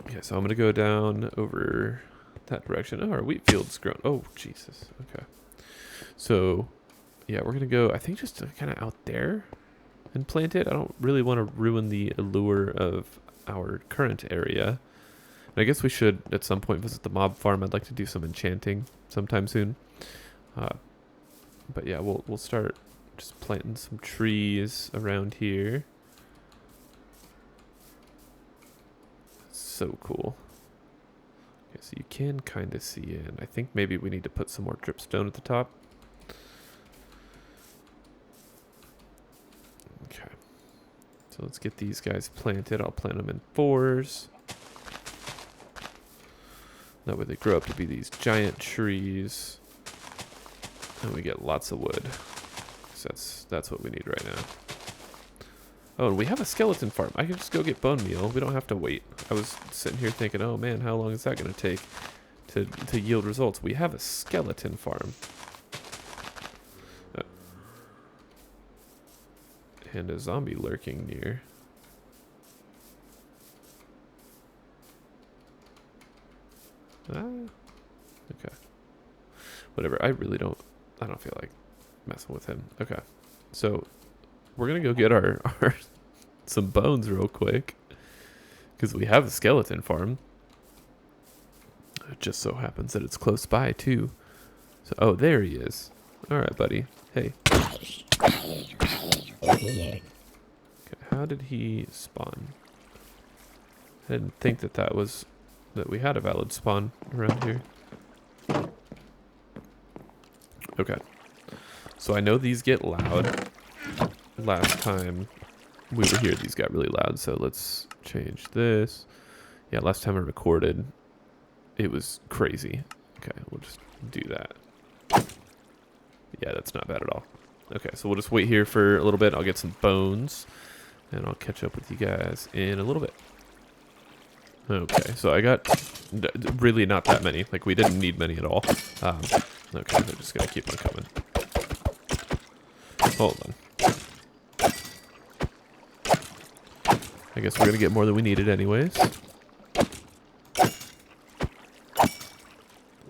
Okay, so I'm gonna go down over that direction. Oh, our wheat field's grown. Oh, Jesus. Okay. So, yeah, we're gonna go, I think, just kind of out there and plant it. I don't really want to ruin the allure of our current area. And I guess we should, at some point, visit the mob farm. I'd like to do some enchanting sometime soon. But yeah, we'll start just planting some trees around here. So cool. Okay, so you can kind of see in. I think maybe we need to put some more dripstone at the top. Okay. So let's get these guys planted. I'll plant them in 4s. That way they grow up to be these giant trees. And we get lots of wood. So that's what we need right now. Oh, and we have a skeleton farm. I can just go get bone meal. We don't have to wait. I was sitting here thinking, oh man, how long is that going to take to yield results? We have a skeleton farm. And a zombie lurking near. Okay. Whatever. I don't feel like messing with him. Okay. So we're gonna go get our some bones real quick, because we have a skeleton farm. It just so happens that it's close by too. So there he is. All right, buddy. Hey. Okay, how did he spawn? I didn't think that we had a valid spawn around here. Okay. So I know these get loud. Last time we were here, these got really loud, so let's change this. Yeah, last time I recorded, it was crazy. Okay, we'll just do that. Yeah, that's not bad at all. Okay, so we'll just wait here for a little bit. I'll get some bones, and I'll catch up with you guys in a little bit. Okay, so I got really not that many. Like, we didn't need many at all. Okay, they're just gonna keep on coming. Hold on. I guess we're gonna get more than we needed anyways.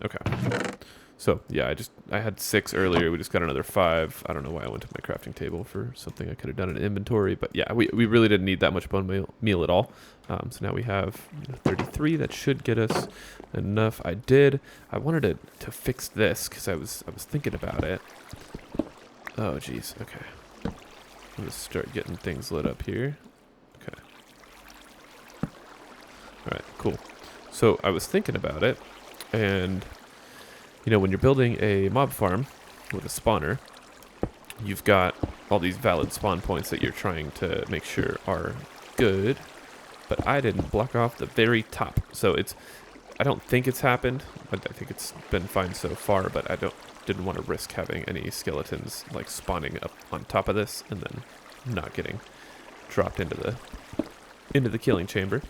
Okay. So, yeah, I had 6 earlier. We just got another 5. I don't know why I went to my crafting table for something I could have done in inventory. But, yeah, we really didn't need that much bone meal at all. So now we have 33. That should get us enough. I wanted to fix this because I was thinking about it. Oh, jeez. Okay. I'm going to start getting things lit up here. Okay. So I was thinking about it, and you know, when you're building a mob farm with a spawner, you've got all these valid spawn points that you're trying to make sure are good, but I didn't block off the very top. So I don't think it's happened, but I think it's been fine so far, but didn't want to risk having any skeletons like spawning up on top of this and then not getting dropped into the killing chamber.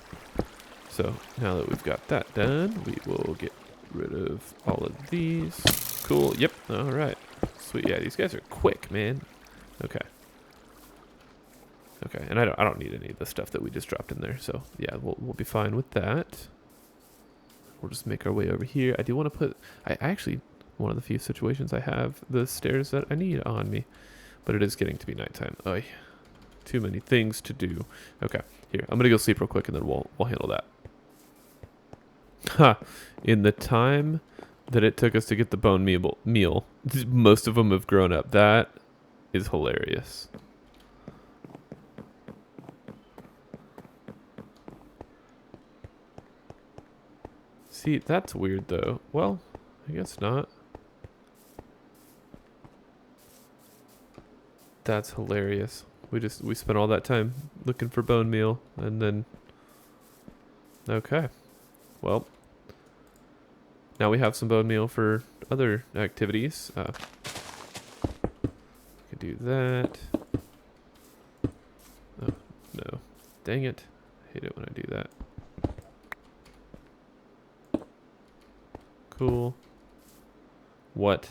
So now that we've got that done, we will get rid of all of these. Cool. Yep. All right. Sweet. Yeah, these guys are quick, man. Okay. Okay, and I don't need any of the stuff that we just dropped in there, so yeah, we'll be fine with that. We'll just make our way over here. I do want to put, I actually, one of the few situations I have the stairs that I need on me, but it is getting to be nighttime. Oy, too many things to do. Okay, here, I'm gonna go sleep real quick and then we'll handle that. Ha! In the time that it took us to get the bone meal, most of them have grown up. That is hilarious. See, that's weird though. Well, I guess not. That's hilarious. We spent all that time looking for bone meal and then okay. Well, now we have some bone meal for other activities. We could do that. Oh, no. Dang it. I hate it when I do that. Cool. What?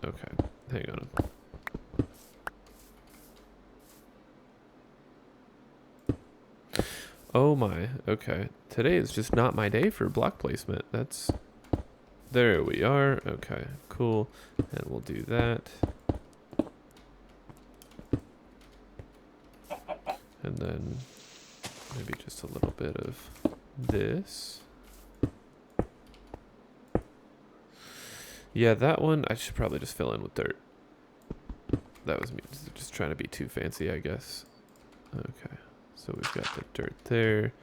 Okay, hang on. Oh my, okay. Today is just not my day for block placement. That's... There we are. Okay, cool. And we'll do that. And then maybe just a little bit of this. Yeah, that one I should probably just fill in with dirt. That was me just trying to be too fancy, I guess. Okay, so we've got the dirt there.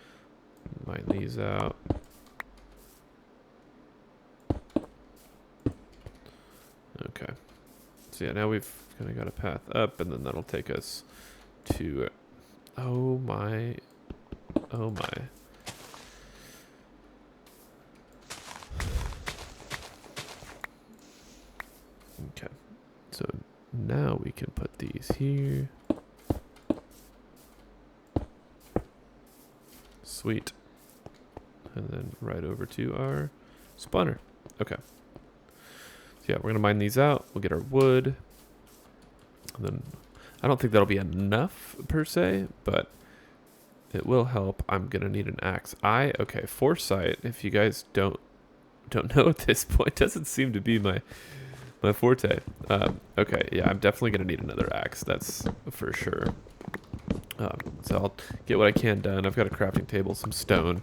Mine these out. Okay. So yeah, now we've kind of got a path up, and then that'll take us to... Oh my... Oh my... Okay, so now we can put these here. Sweet. And then right over to our spawner. Okay. So yeah, we're gonna mine these out. We'll get our wood. And then I don't think that'll be enough per se, but it will help. I'm gonna need an axe. Okay, foresight, if you guys don't know at this point, doesn't seem to be my forte. Okay, yeah, I'm definitely gonna need another axe. That's for sure. So I'll get what I can done. I've got a crafting table, some stone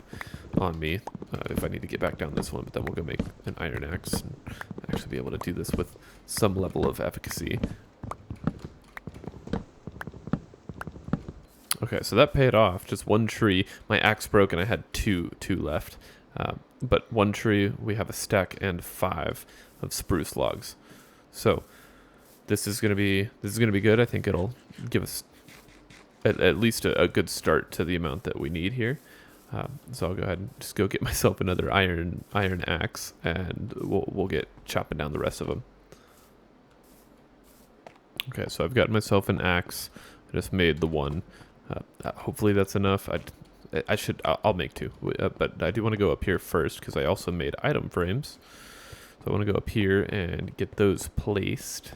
on me if I need to get back down this one, but then we'll go make an iron axe and actually be able to do this with some level of efficacy. Okay, so that paid off. Just one tree. My axe broke and I had two left. But one tree, we have a stack and 5 of spruce logs. So this is gonna be good. I think it'll give us at least a good start to the amount that we need here. So I'll go ahead and just go get myself another iron axe, and we'll get chopping down the rest of them. Okay, so I've got myself an axe. I just made the one. Hopefully that's enough. I'll make 2, but I do want to go up here first because I also made item frames. So I want to go up here and get those placed.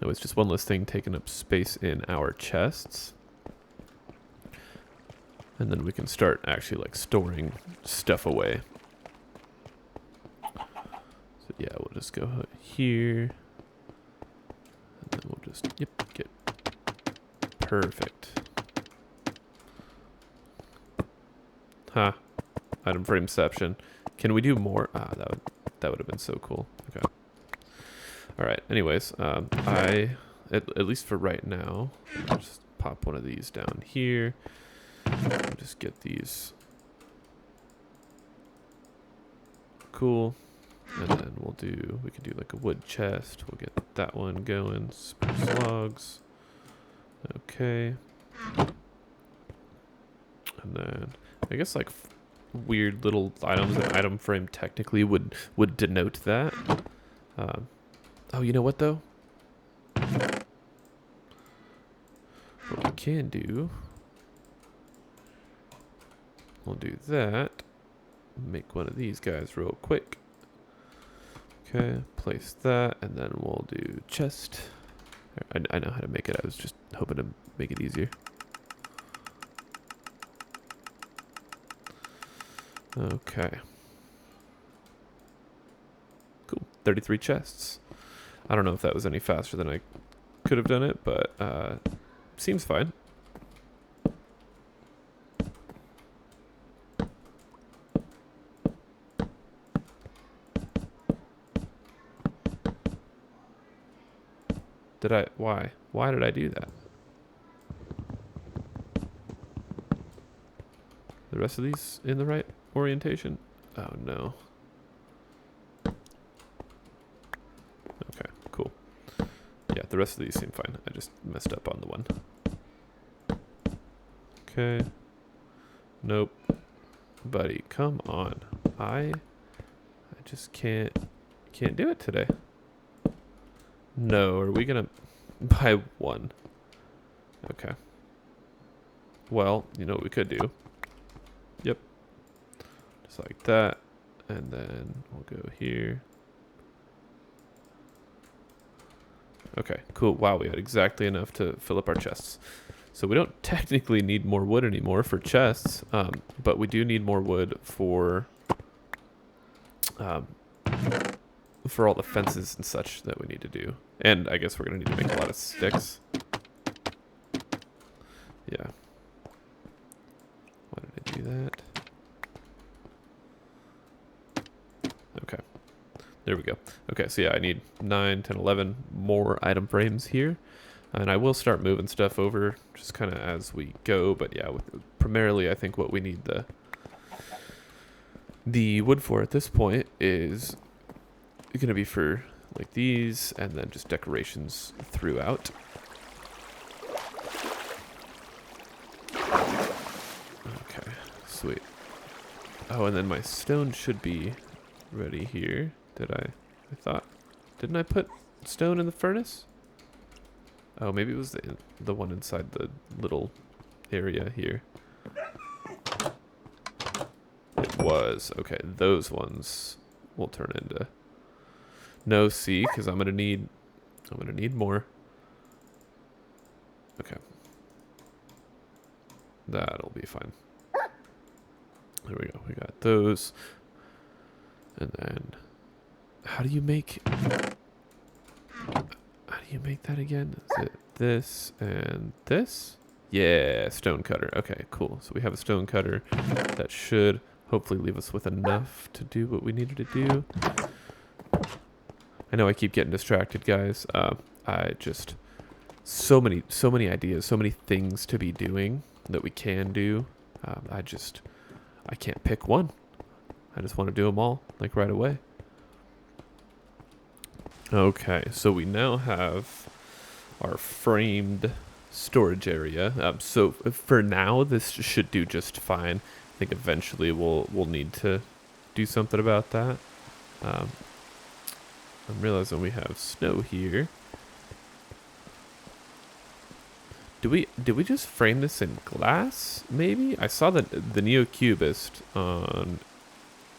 That was just one less thing taking up space in our chests. And then we can start actually like storing stuff away. So yeah, we'll just go here. And then we'll just, yep, get perfect. Ha. Item frameception. Can we do more? That would have been so cool. Okay. All right. Anyways, at least for right now, I'll just pop one of these down here. Just get these cool. And then we could do like a wood chest. We'll get that one going. Spruce logs. Okay. And then I guess like weird little items. An item frame technically would denote that. Oh, you know what though? What we can do, we'll do that. Make one of these guys real quick. Okay, place that, and then we'll do chest. I know how to make it. I was just hoping to make it easier. Okay. Cool. 33 chests. I don't know if that was any faster than I could have done it, but seems fine. Why did I do that? The rest of these in the right orientation? Oh no. Okay, cool. Yeah, the rest of these seem fine. I just messed up on the one. Okay. Nope. Buddy, come on. I just can't do it today. No, are we gonna buy one? Okay. Well, you know what we could do? Yep. Just like that. And then we'll go here. Okay, cool. Wow, we had exactly enough to fill up our chests. So we don't technically need more wood anymore for chests, but we do need more wood for all the fences and such that we need to do. And I guess we're going to need to make a lot of sticks. Yeah. Why did I do that? Okay. There we go. Okay, so yeah, I need 9, 10, 11 more item frames here. And I will start moving stuff over just kind of as we go. But yeah, primarily I think what we need the wood for at this point is going to be for like these and then just decorations throughout. Okay, sweet. Oh, and then my stone should be ready here. Didn't I put stone in the furnace? Oh, maybe it was the one inside the little area here. It was. Okay, those ones will turn into no C, because I'm gonna need more. Okay. That'll be fine. There we go. We got those. And then how do you make that again? Is it this and this? Yeah, stone cutter. Okay, cool. So we have a stone cutter that should hopefully leave us with enough to do what we needed to do. I know I keep getting distracted, guys. I just so many ideas, so many things to be doing that we can do. I can't pick one. I just want to do them all like right away. Okay, so we now have our framed storage area. So for now, this should do just fine. I think eventually we'll need to do something about that. I'm realizing we have snow here. Did we just frame this in glass? Maybe I saw the Neo-Cubist on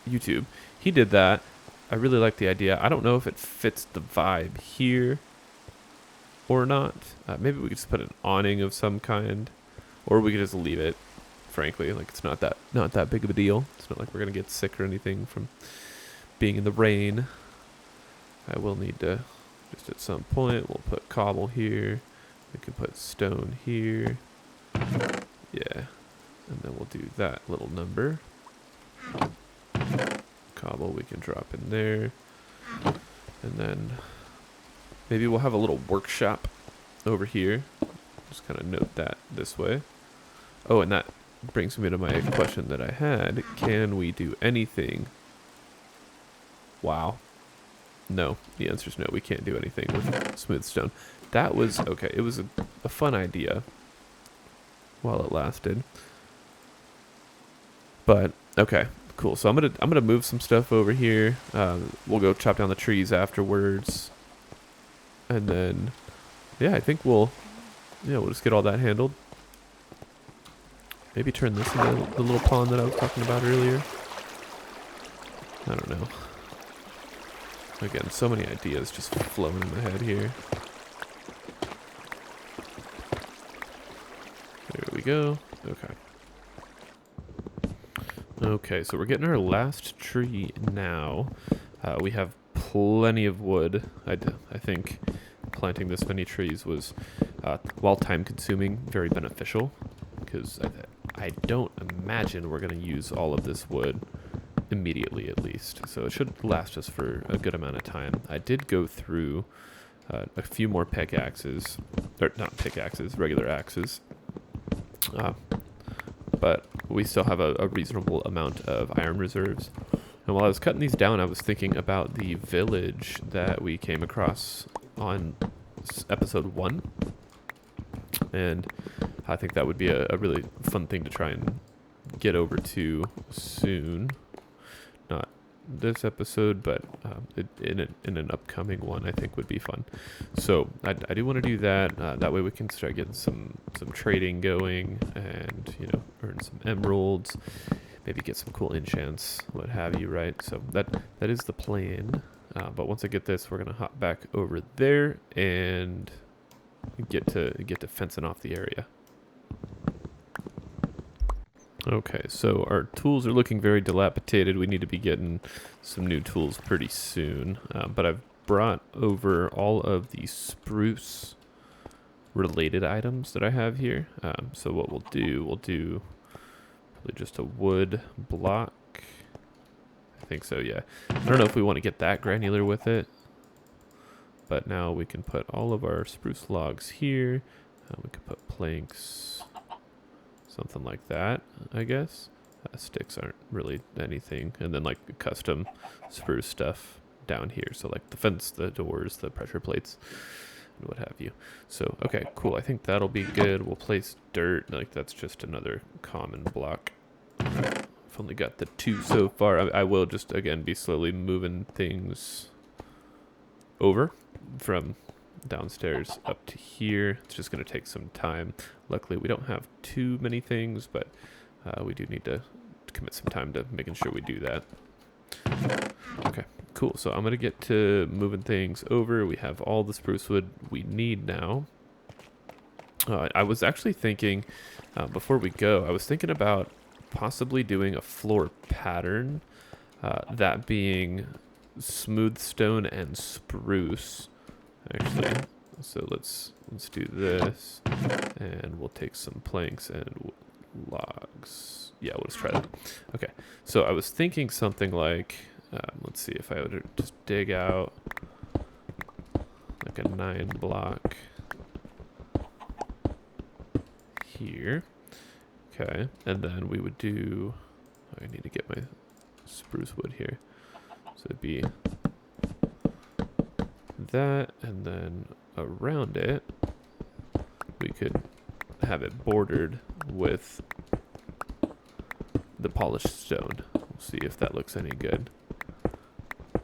YouTube. He did that. I really like the idea. I don't know if it fits the vibe here or not. Maybe we could just put an awning of some kind, or we could just leave it. Frankly, like it's not that big of a deal. It's not like we're gonna get sick or anything from being in the rain. I will need to just at some point we'll put cobble here. We can put stone here. Yeah, and then we'll do that little number. Cobble we can drop in there, and then maybe we'll have a little workshop over here. Just kind of note that this way. Oh, and that brings me to my question that I had. Can we do anything Wow. No, the answer is no. We can't do anything with smooth stone. That was okay. It was a fun idea while it lasted. But okay, cool. So I'm gonna move some stuff over here. We'll go chop down the trees afterwards, and then yeah, I think we'll just get all that handled. Maybe turn this into the little pond that I was talking about earlier. I don't know. Again, so many ideas just flowing in my head here. There we go. Okay. Okay, so we're getting our last tree now. We have plenty of wood. I think planting this many trees was, while time consuming, very beneficial. Because I don't imagine we're going to use all of this wood immediately, at least. So it should last us for a good amount of time. I did go through a few more pickaxes. Or not pickaxes, regular axes. But we still have a reasonable amount of iron reserves. And while I was cutting these down, I was thinking about the village that we came across on episode 1. And I think that would be a really fun thing to try and get over to soon. Not this episode, but in an upcoming one, I think would be fun. So I do want to do that. That way we can start getting some trading going, and earn some emeralds, maybe get some cool enchants, what have you, right? So that is the plan. But once I get this, we're gonna hop back over there and get to fencing off the area. Okay, so our tools are looking very dilapidated. We need to be getting some new tools pretty soon. But I've brought over all of the spruce related items that I have here. So what we'll do probably just a wood block. I think so, yeah. I don't know if we want to get that granular with it. But now we can put all of our spruce logs here. We can put planks. Something like that, I guess. Sticks aren't really anything. And then like custom spruce stuff down here. So like the fence, the doors, the pressure plates, and what have you. So, okay, cool. I think that'll be good. We'll place dirt. Like that's just another common block. I've only got the 2 so far. I will just, again, be slowly moving things over from downstairs up to here. It's just going to take some time. Luckily, we don't have too many things, but we do need to commit some time to making sure we do that. Okay, cool. So I'm going to get to moving things over. We have all the spruce wood we need now. I was actually thinking, before we go, I was thinking about possibly doing a floor pattern, that being smooth stone and spruce. Actually, so let's do this, and we'll take some planks and logs. Yeah, we'll just try that. Okay, so I was thinking something like, let's see if I would just dig out like a 9 block here. Okay, and then we would do, I need to get my spruce wood here. So it'd be that, and then around it we could have it bordered with the polished stone. We'll see if that looks any good. I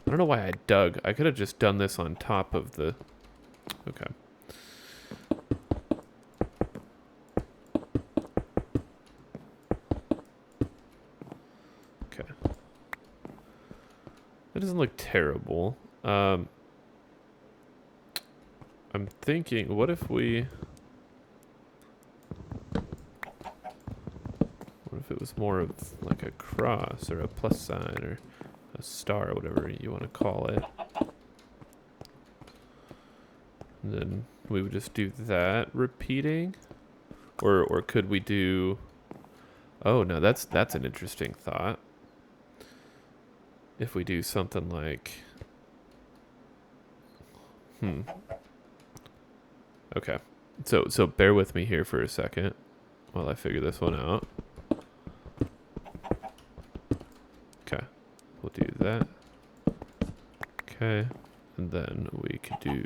don't know why I dug. I could have just done this on top of the... Okay. Okay. That doesn't look terrible. I'm thinking, what if it was more of like a cross or a plus sign or a star, or whatever you want to call it. And then we would just do that repeating, or could we do? Oh no, that's an interesting thought. If we do something like, Okay, so bear with me here for a second while I figure this one out. Okay, we'll do that. Okay. And then we could do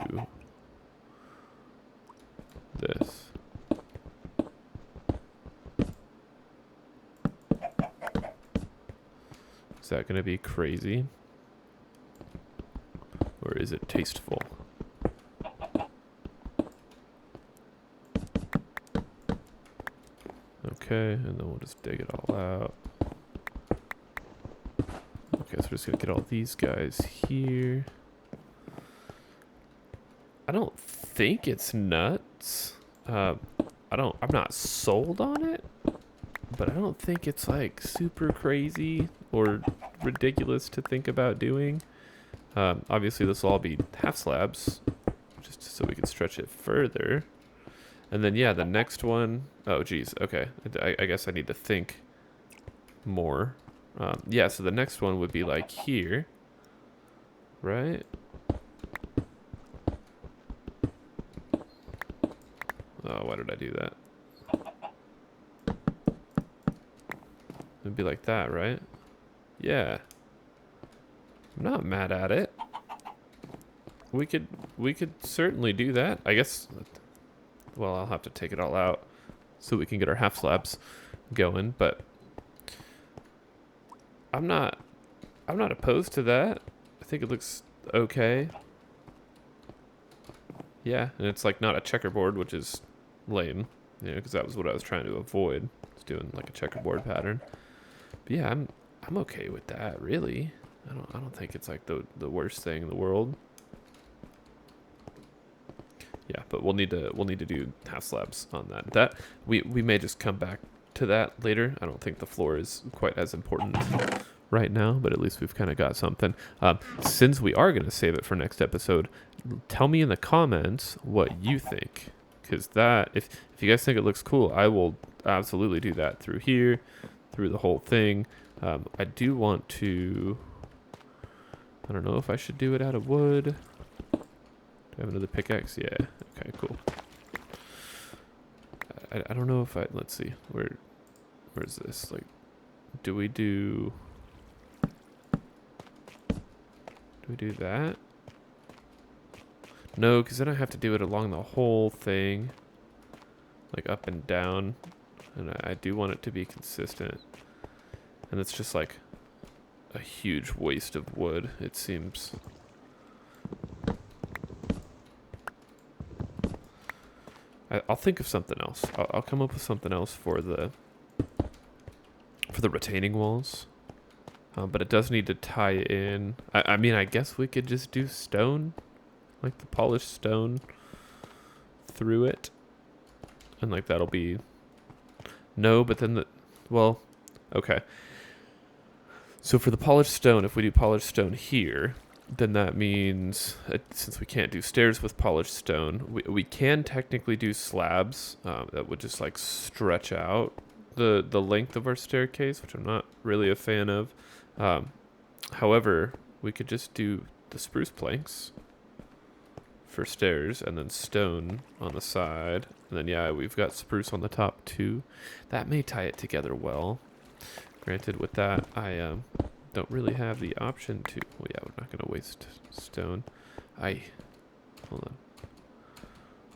this. Is that going to be crazy? Or is it tasteful? Okay, and then we'll just dig it all out. Okay, so we're just going to get all these guys here. I don't think it's nuts. I'm not sold on it, but I don't think it's like super crazy or ridiculous to think about doing. Obviously this will all be half slabs, just so we can stretch it further. And then yeah, the next one, oh geez, okay. I guess I need to think more. Yeah, so the next one would be like here, right? Oh, why did I do that? It'd be like that, right? Yeah. I'm not mad at it. We could certainly do that. I guess, well, I'll have to take it all out so we can get our half slabs going, but I'm not opposed to that. I think it looks okay. Yeah, and it's like not a checkerboard, which is lame, you know, because that was what I was trying to avoid. It's doing like a checkerboard pattern. But yeah, I'm okay with that, really. I don't think it's like the worst thing in the world. Yeah, but we'll need to do half slabs on that. That we may just come back to that later. I don't think the floor is quite as important right now, but at least we've kind of got something. Since we are going to save it for next episode, tell me in the comments what you think, because that if you guys think it looks cool, I will absolutely do that through here, through the whole thing. I do want to, I don't know if I should do it out of wood. Do I have another pickaxe? Yeah. Okay, cool. I don't know if let's see, where's this? Like, do we do that? No, because then I have to do it along the whole thing, like up and down, and I do want it to be consistent. And it's just like a huge waste of wood, it seems. I'll think of something else. I'll come up with something else for the retaining walls. But it does need to tie in. I mean, I guess we could just do stone, like the polished stone through it. And like that'll be, no, but then well, okay. So for the polished stone, if we do polished stone here, then that means, since we can't do stairs with polished stone, we can technically do slabs that would just like stretch out the length of our staircase, which I'm not really a fan of. However, we could just do the spruce planks for stairs and then stone on the side. And then, yeah, we've got spruce on the top too. That may tie it together well. Granted, with that, I don't really have the option to... Well, yeah, we're not going to waste stone. Hold on.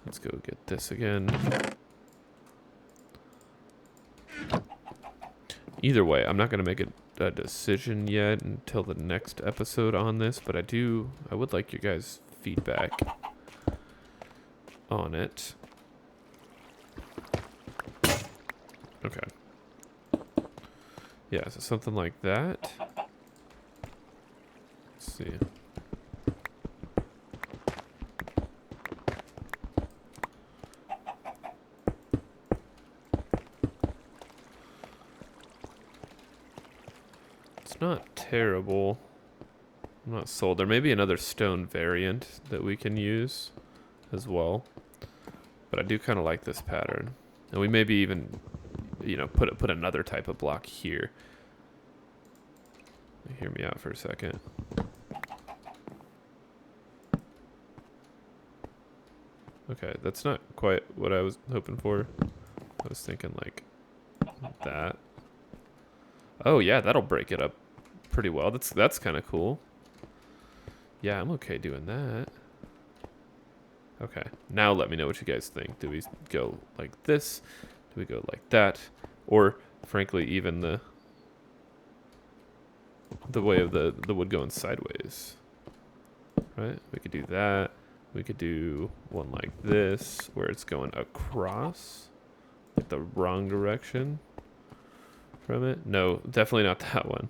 Let's go get this again. Either way, I'm not going to make a decision yet until the next episode on this, but I would like your guys' feedback on it. Okay. Yeah, so something like that. Let's see. It's not terrible. I'm not sold. There may be another stone variant that we can use as well. But I do kind of like this pattern. And we maybe even, you know, put another type of block here. Hear me out for a second. Okay, that's not quite what I was hoping for. I was thinking like that. Oh yeah, that'll break it up pretty well. That's kind of cool. Yeah, I'm okay doing that. Okay, now let me know what you guys think. Do we go like this? Do we go like that? Or, frankly, even the way of the wood going sideways, right? We could do that. We could do one like this, where it's going across, like the wrong direction from it. No, definitely not that one.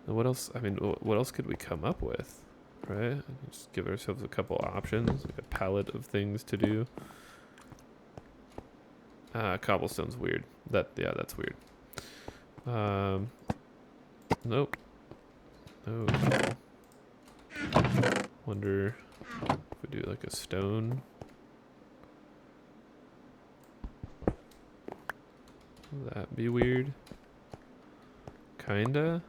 And what else? I mean, what else could we come up with, right? Just give ourselves a couple options, like a palette of things to do. Cobblestone's weird. Yeah, that's weird. Nope. No cobble. Wonder if we do like a stone. Would that be weird? Kinda.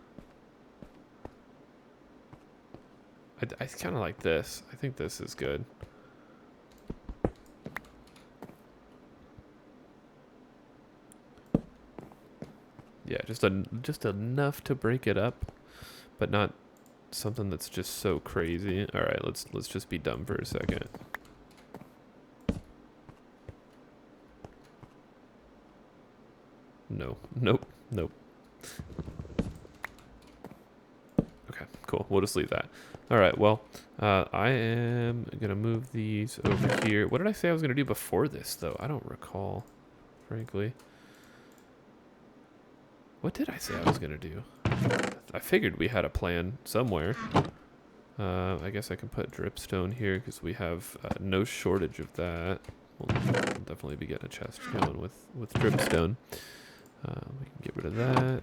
I kind of like this. I think this is good. Yeah, just enough to break it up, but not something that's just so crazy. All right, let's just be dumb for a second. No, nope, nope. Okay, cool. We'll just leave that. All right, well, I am gonna move these over here. What did I say I was gonna do before this, though? I don't recall, frankly. What did I say I was gonna do? I figured we had a plan somewhere. I guess I can put dripstone here because we have no shortage of that. We'll definitely be getting a chest going with dripstone. We can get rid of that.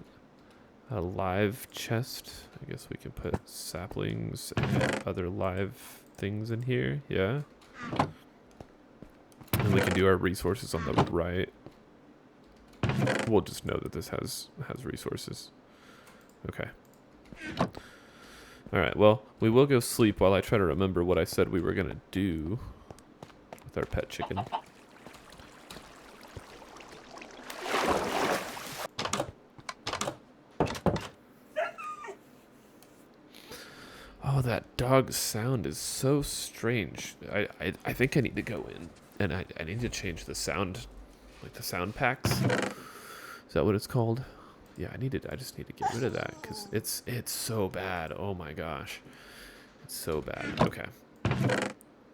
A live chest. I guess we can put saplings and other live things in here. Yeah. And we can do our resources on the right. We'll just know that this has resources. Okay. Alright, well, we will go sleep while I try to remember what I said we were going to do with our pet chicken. Oh, that dog sound is so strange. I think I need to go in and I need to change the sound, like the sound packs. Is that what it's called? Yeah, I just need to get rid of that because it's so bad. Oh my gosh, it's so bad. Okay,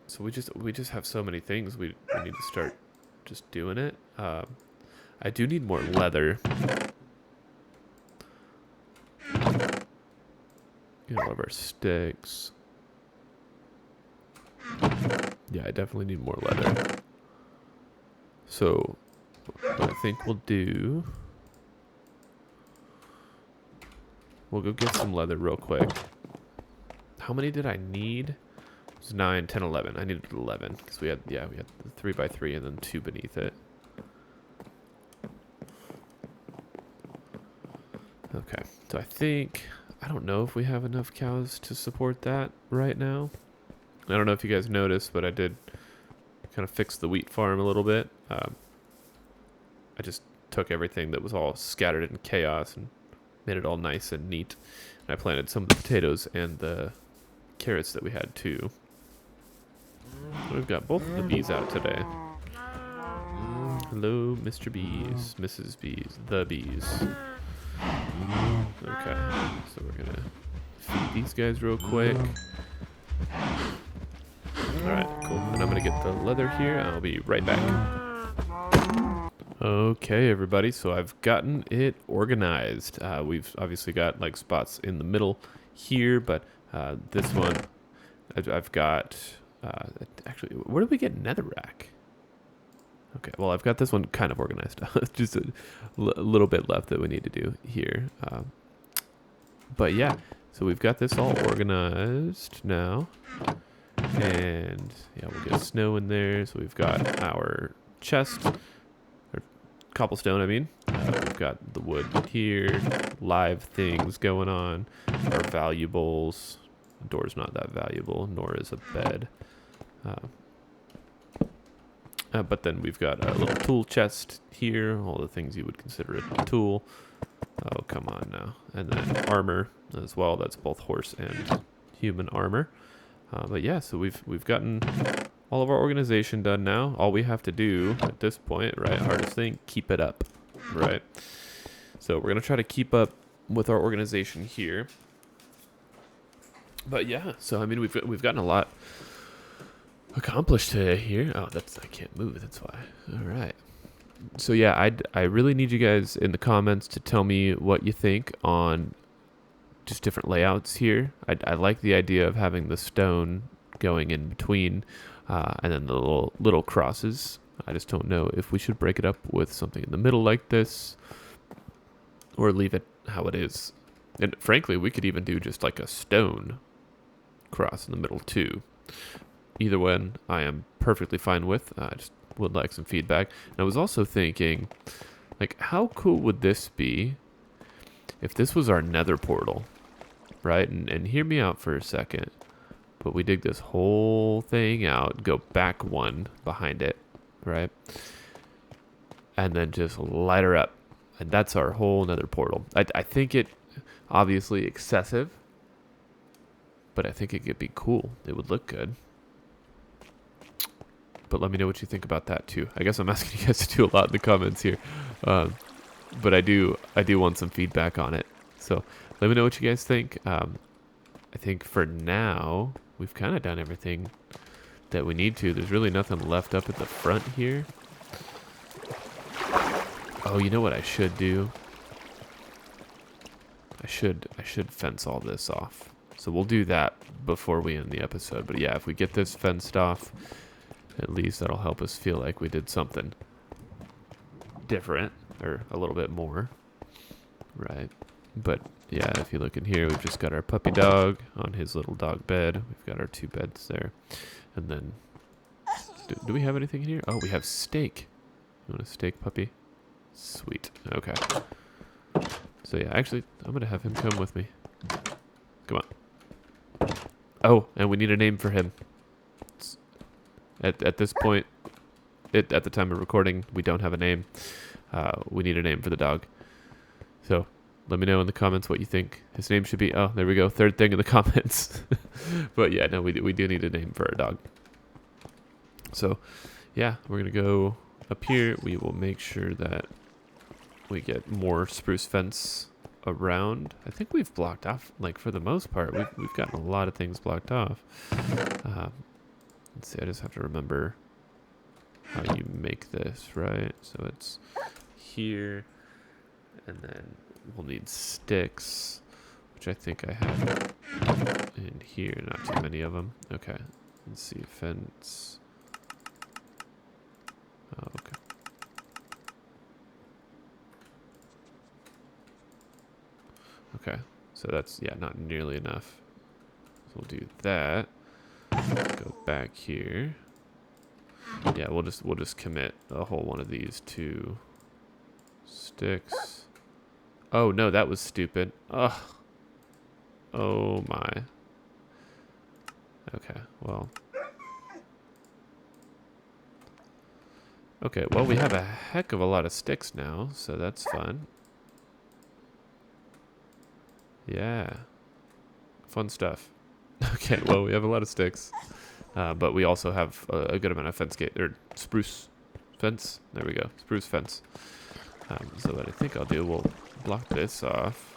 so we just have so many things we need to start just doing it. I do need more leather. Get all of our sticks. Yeah, I definitely need more leather. So what I think we'll do, we'll go get some leather real quick. How many did I need? It was 9, 10, 11. I needed 11 because we had the 3x3 and then 2 beneath it. Okay, so I don't know if we have enough cows to support that right now. I don't know if you guys noticed, but I did kind of fix the wheat farm a little bit. I just took everything that was all scattered in chaos and made it all nice and neat. And I planted some of the potatoes and the carrots that we had too. We've got both of the bees out today. Hello, Mr. Bees, Mrs. Bees, the bees. Okay, so we're gonna feed these guys real quick. Alright, cool. And I'm gonna get the leather here. I'll be right back. Okay, everybody, so I've gotten it organized. We've obviously got like spots in the middle here, but this one I've got, actually, where did we get netherrack? Okay, well, I've got this one kind of organized. Just a little bit left that we need to do here. But yeah, so we've got this all organized now. And yeah, we'll get snow in there. So we've got our chest, or cobblestone, I mean. We've got the wood here, live things going on, our valuables. The door's not that valuable, nor is a bed. But then we've got a little tool chest here, all the things you would consider a tool. Oh, come on now. And then armor as well. That's both horse and human armor. But yeah, so we've gotten all of our organization done now. All we have to do at this point, right, hardest thing, keep it up, right? So we're going to try to keep up with our organization here. But yeah, so I mean, we've gotten a lot accomplished today here. Oh, I can't move, that's why. All right. So yeah, I really need you guys in the comments to tell me what you think on just different layouts here. I like the idea of having the stone going in between, and then the little crosses. I just don't know if we should break it up with something in the middle like this, or leave it how it is. And frankly, we could even do just like a stone cross in the middle too. Either one, I am perfectly fine with. I just would like some feedback. And I was also thinking, like, how cool would this be if this was our nether portal, right? And hear me out for a second. But we dig this whole thing out, go back one behind it, right? And then just light her up. And that's our whole nether portal. I think it, obviously excessive, but I think it could be cool. It would look good. But let me know what you think about that too. I guess I'm asking you guys to do a lot in the comments here. But I do want some feedback on it. So let me know what you guys think. I think for now, we've kind of done everything that we need to. There's really nothing left up at the front here. Oh, you know what I should do? I should fence all this off. So we'll do that before we end the episode. But yeah, if we get this fenced off, at least that'll help us feel like we did something different, or a little bit more, right? But yeah, if you look in here, we've just got our puppy dog on his little dog bed. We've got our 2 beds there. And then, do we have anything in here? Oh, we have steak. You want a steak, puppy? Sweet. Okay. So yeah, actually, I'm going to have him come with me. Come on. Oh, and we need a name for him. At this point, at the time of recording, we don't have a name. We need a name for the dog. So let me know in the comments what you think his name should be. Oh, there we go. 3rd thing in the comments. But yeah, no, we do need a name for our dog. So yeah, we're going to go up here. We will make sure that we get more spruce fence around. I think we've blocked off, like, for the most part. We've gotten a lot of things blocked off. Let's see, I just have to remember how you make this, right? So it's here, and then we'll need sticks, which I think I have in here, not too many of them. Okay, let's see, fence. Oh, okay. Okay, so that's, yeah, not nearly enough. So we'll do that. Go back here. Yeah, we'll just commit a whole one of these to sticks. Oh no, that was stupid. Ugh. Oh my. Okay, well. Okay, well, we have a heck of a lot of sticks now, so that's fun. Yeah. Fun stuff. Okay, well, we have a lot of sticks. But we also have a good amount of fence gate, or spruce fence. There we go, spruce fence. So what I think I'll do, we'll block this off.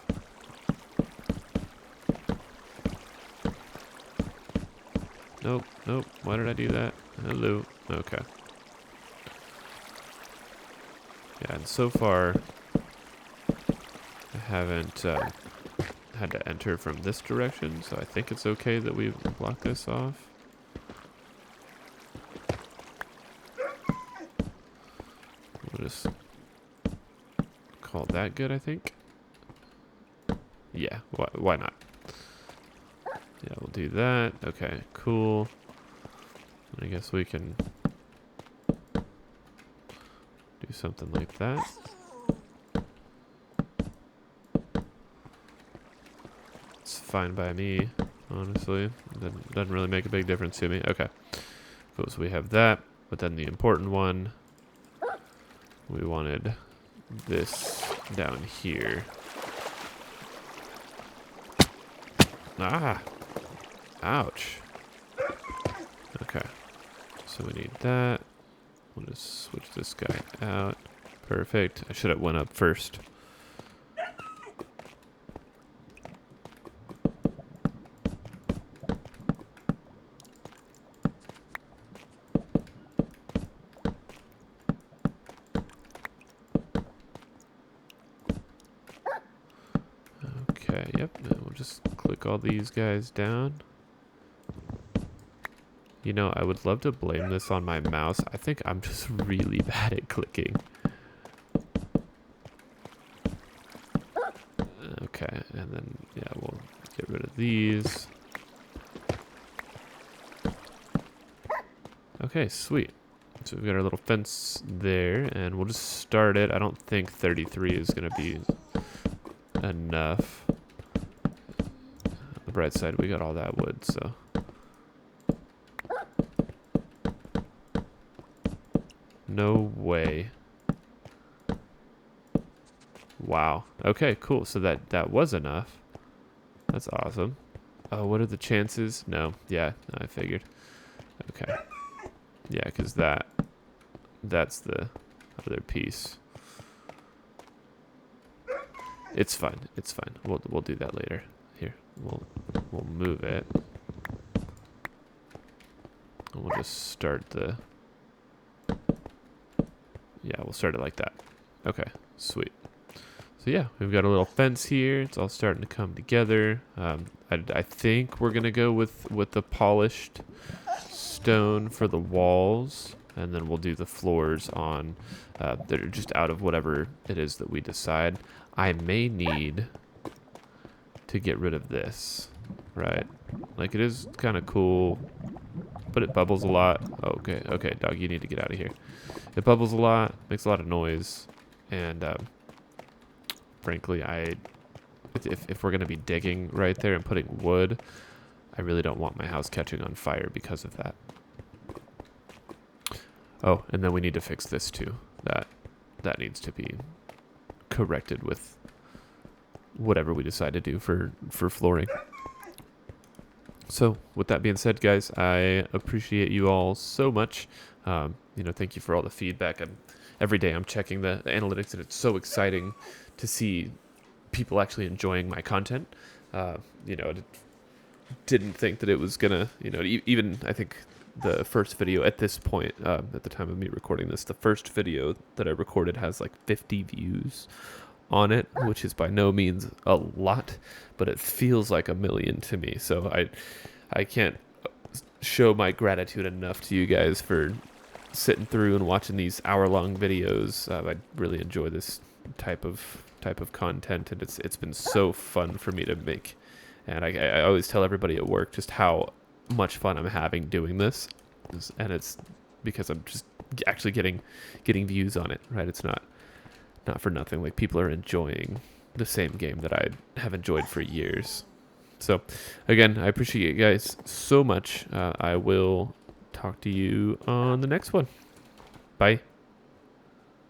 Nope, nope. Why did I do that? Hello. Okay. Yeah, and so far, I haven't had to enter from this direction, so I think it's okay that we block this off. We'll just call that good, I think. Yeah, why not? Yeah, we'll do that. Okay, cool. I guess we can do something like that. It's fine by me, honestly. Doesn't really make a big difference to me. Okay, cool. So we have that, but then the important one, we wanted this down here. Ah, ouch. Okay, so we need that. We'll just switch this guy out. Perfect. I should have went up first. Okay, yep, and we'll just click all these guys down. You know, I would love to blame this on my mouse. I think I'm just really bad at clicking. Okay, and then, yeah, we'll get rid of these. Okay, sweet. So we've got our little fence there, and we'll just start it. I don't think 33 is going to be enough. On the bright side, we got all that wood, so. No way. Wow. Okay, cool. So that was enough. That's awesome. Oh, what are the chances? No. Yeah, I figured. Okay. Yeah, because that's the other piece. It's fine. It's fine. We'll do that later. Here, we'll move it. And we'll just start the. Yeah, we'll start it like that. Okay, sweet. So yeah, we've got a little fence here. It's all starting to come together. I think we're gonna go with the polished stone for the walls, and then we'll do the floors on that are just out of whatever it is that we decide. I may need to get rid of this, right? Like, it is kind of cool, but it bubbles a lot. Oh, okay, dog, you need to get out of here. It bubbles a lot, makes a lot of noise, and frankly, if we're gonna be digging right there and putting wood, I really don't want my house catching on fire because of that. Oh, and then we need to fix this too. That needs to be corrected with whatever we decide to do for flooring. So with that being said, guys, I appreciate you all so much. You know, thank you for all the feedback. Every day I'm checking the analytics, and it's so exciting to see people actually enjoying my content. You know, didn't think that it was gonna, you know, even I think the first video at this point, at the time of me recording this, the first video that I recorded has like 50 views on it, which is by no means a lot, but it feels like a million to me. So I can't show my gratitude enough to you guys for sitting through and watching these hour-long videos. I really enjoy this type of content, and it's been so fun for me to make. And I always tell everybody at work just how much fun I'm having doing this, and it's because I'm just actually getting views on it, right? It's not for nothing. Like, people are enjoying the same game that I have enjoyed for years. So again, I appreciate you guys so much. I will talk to you on the next one. Bye.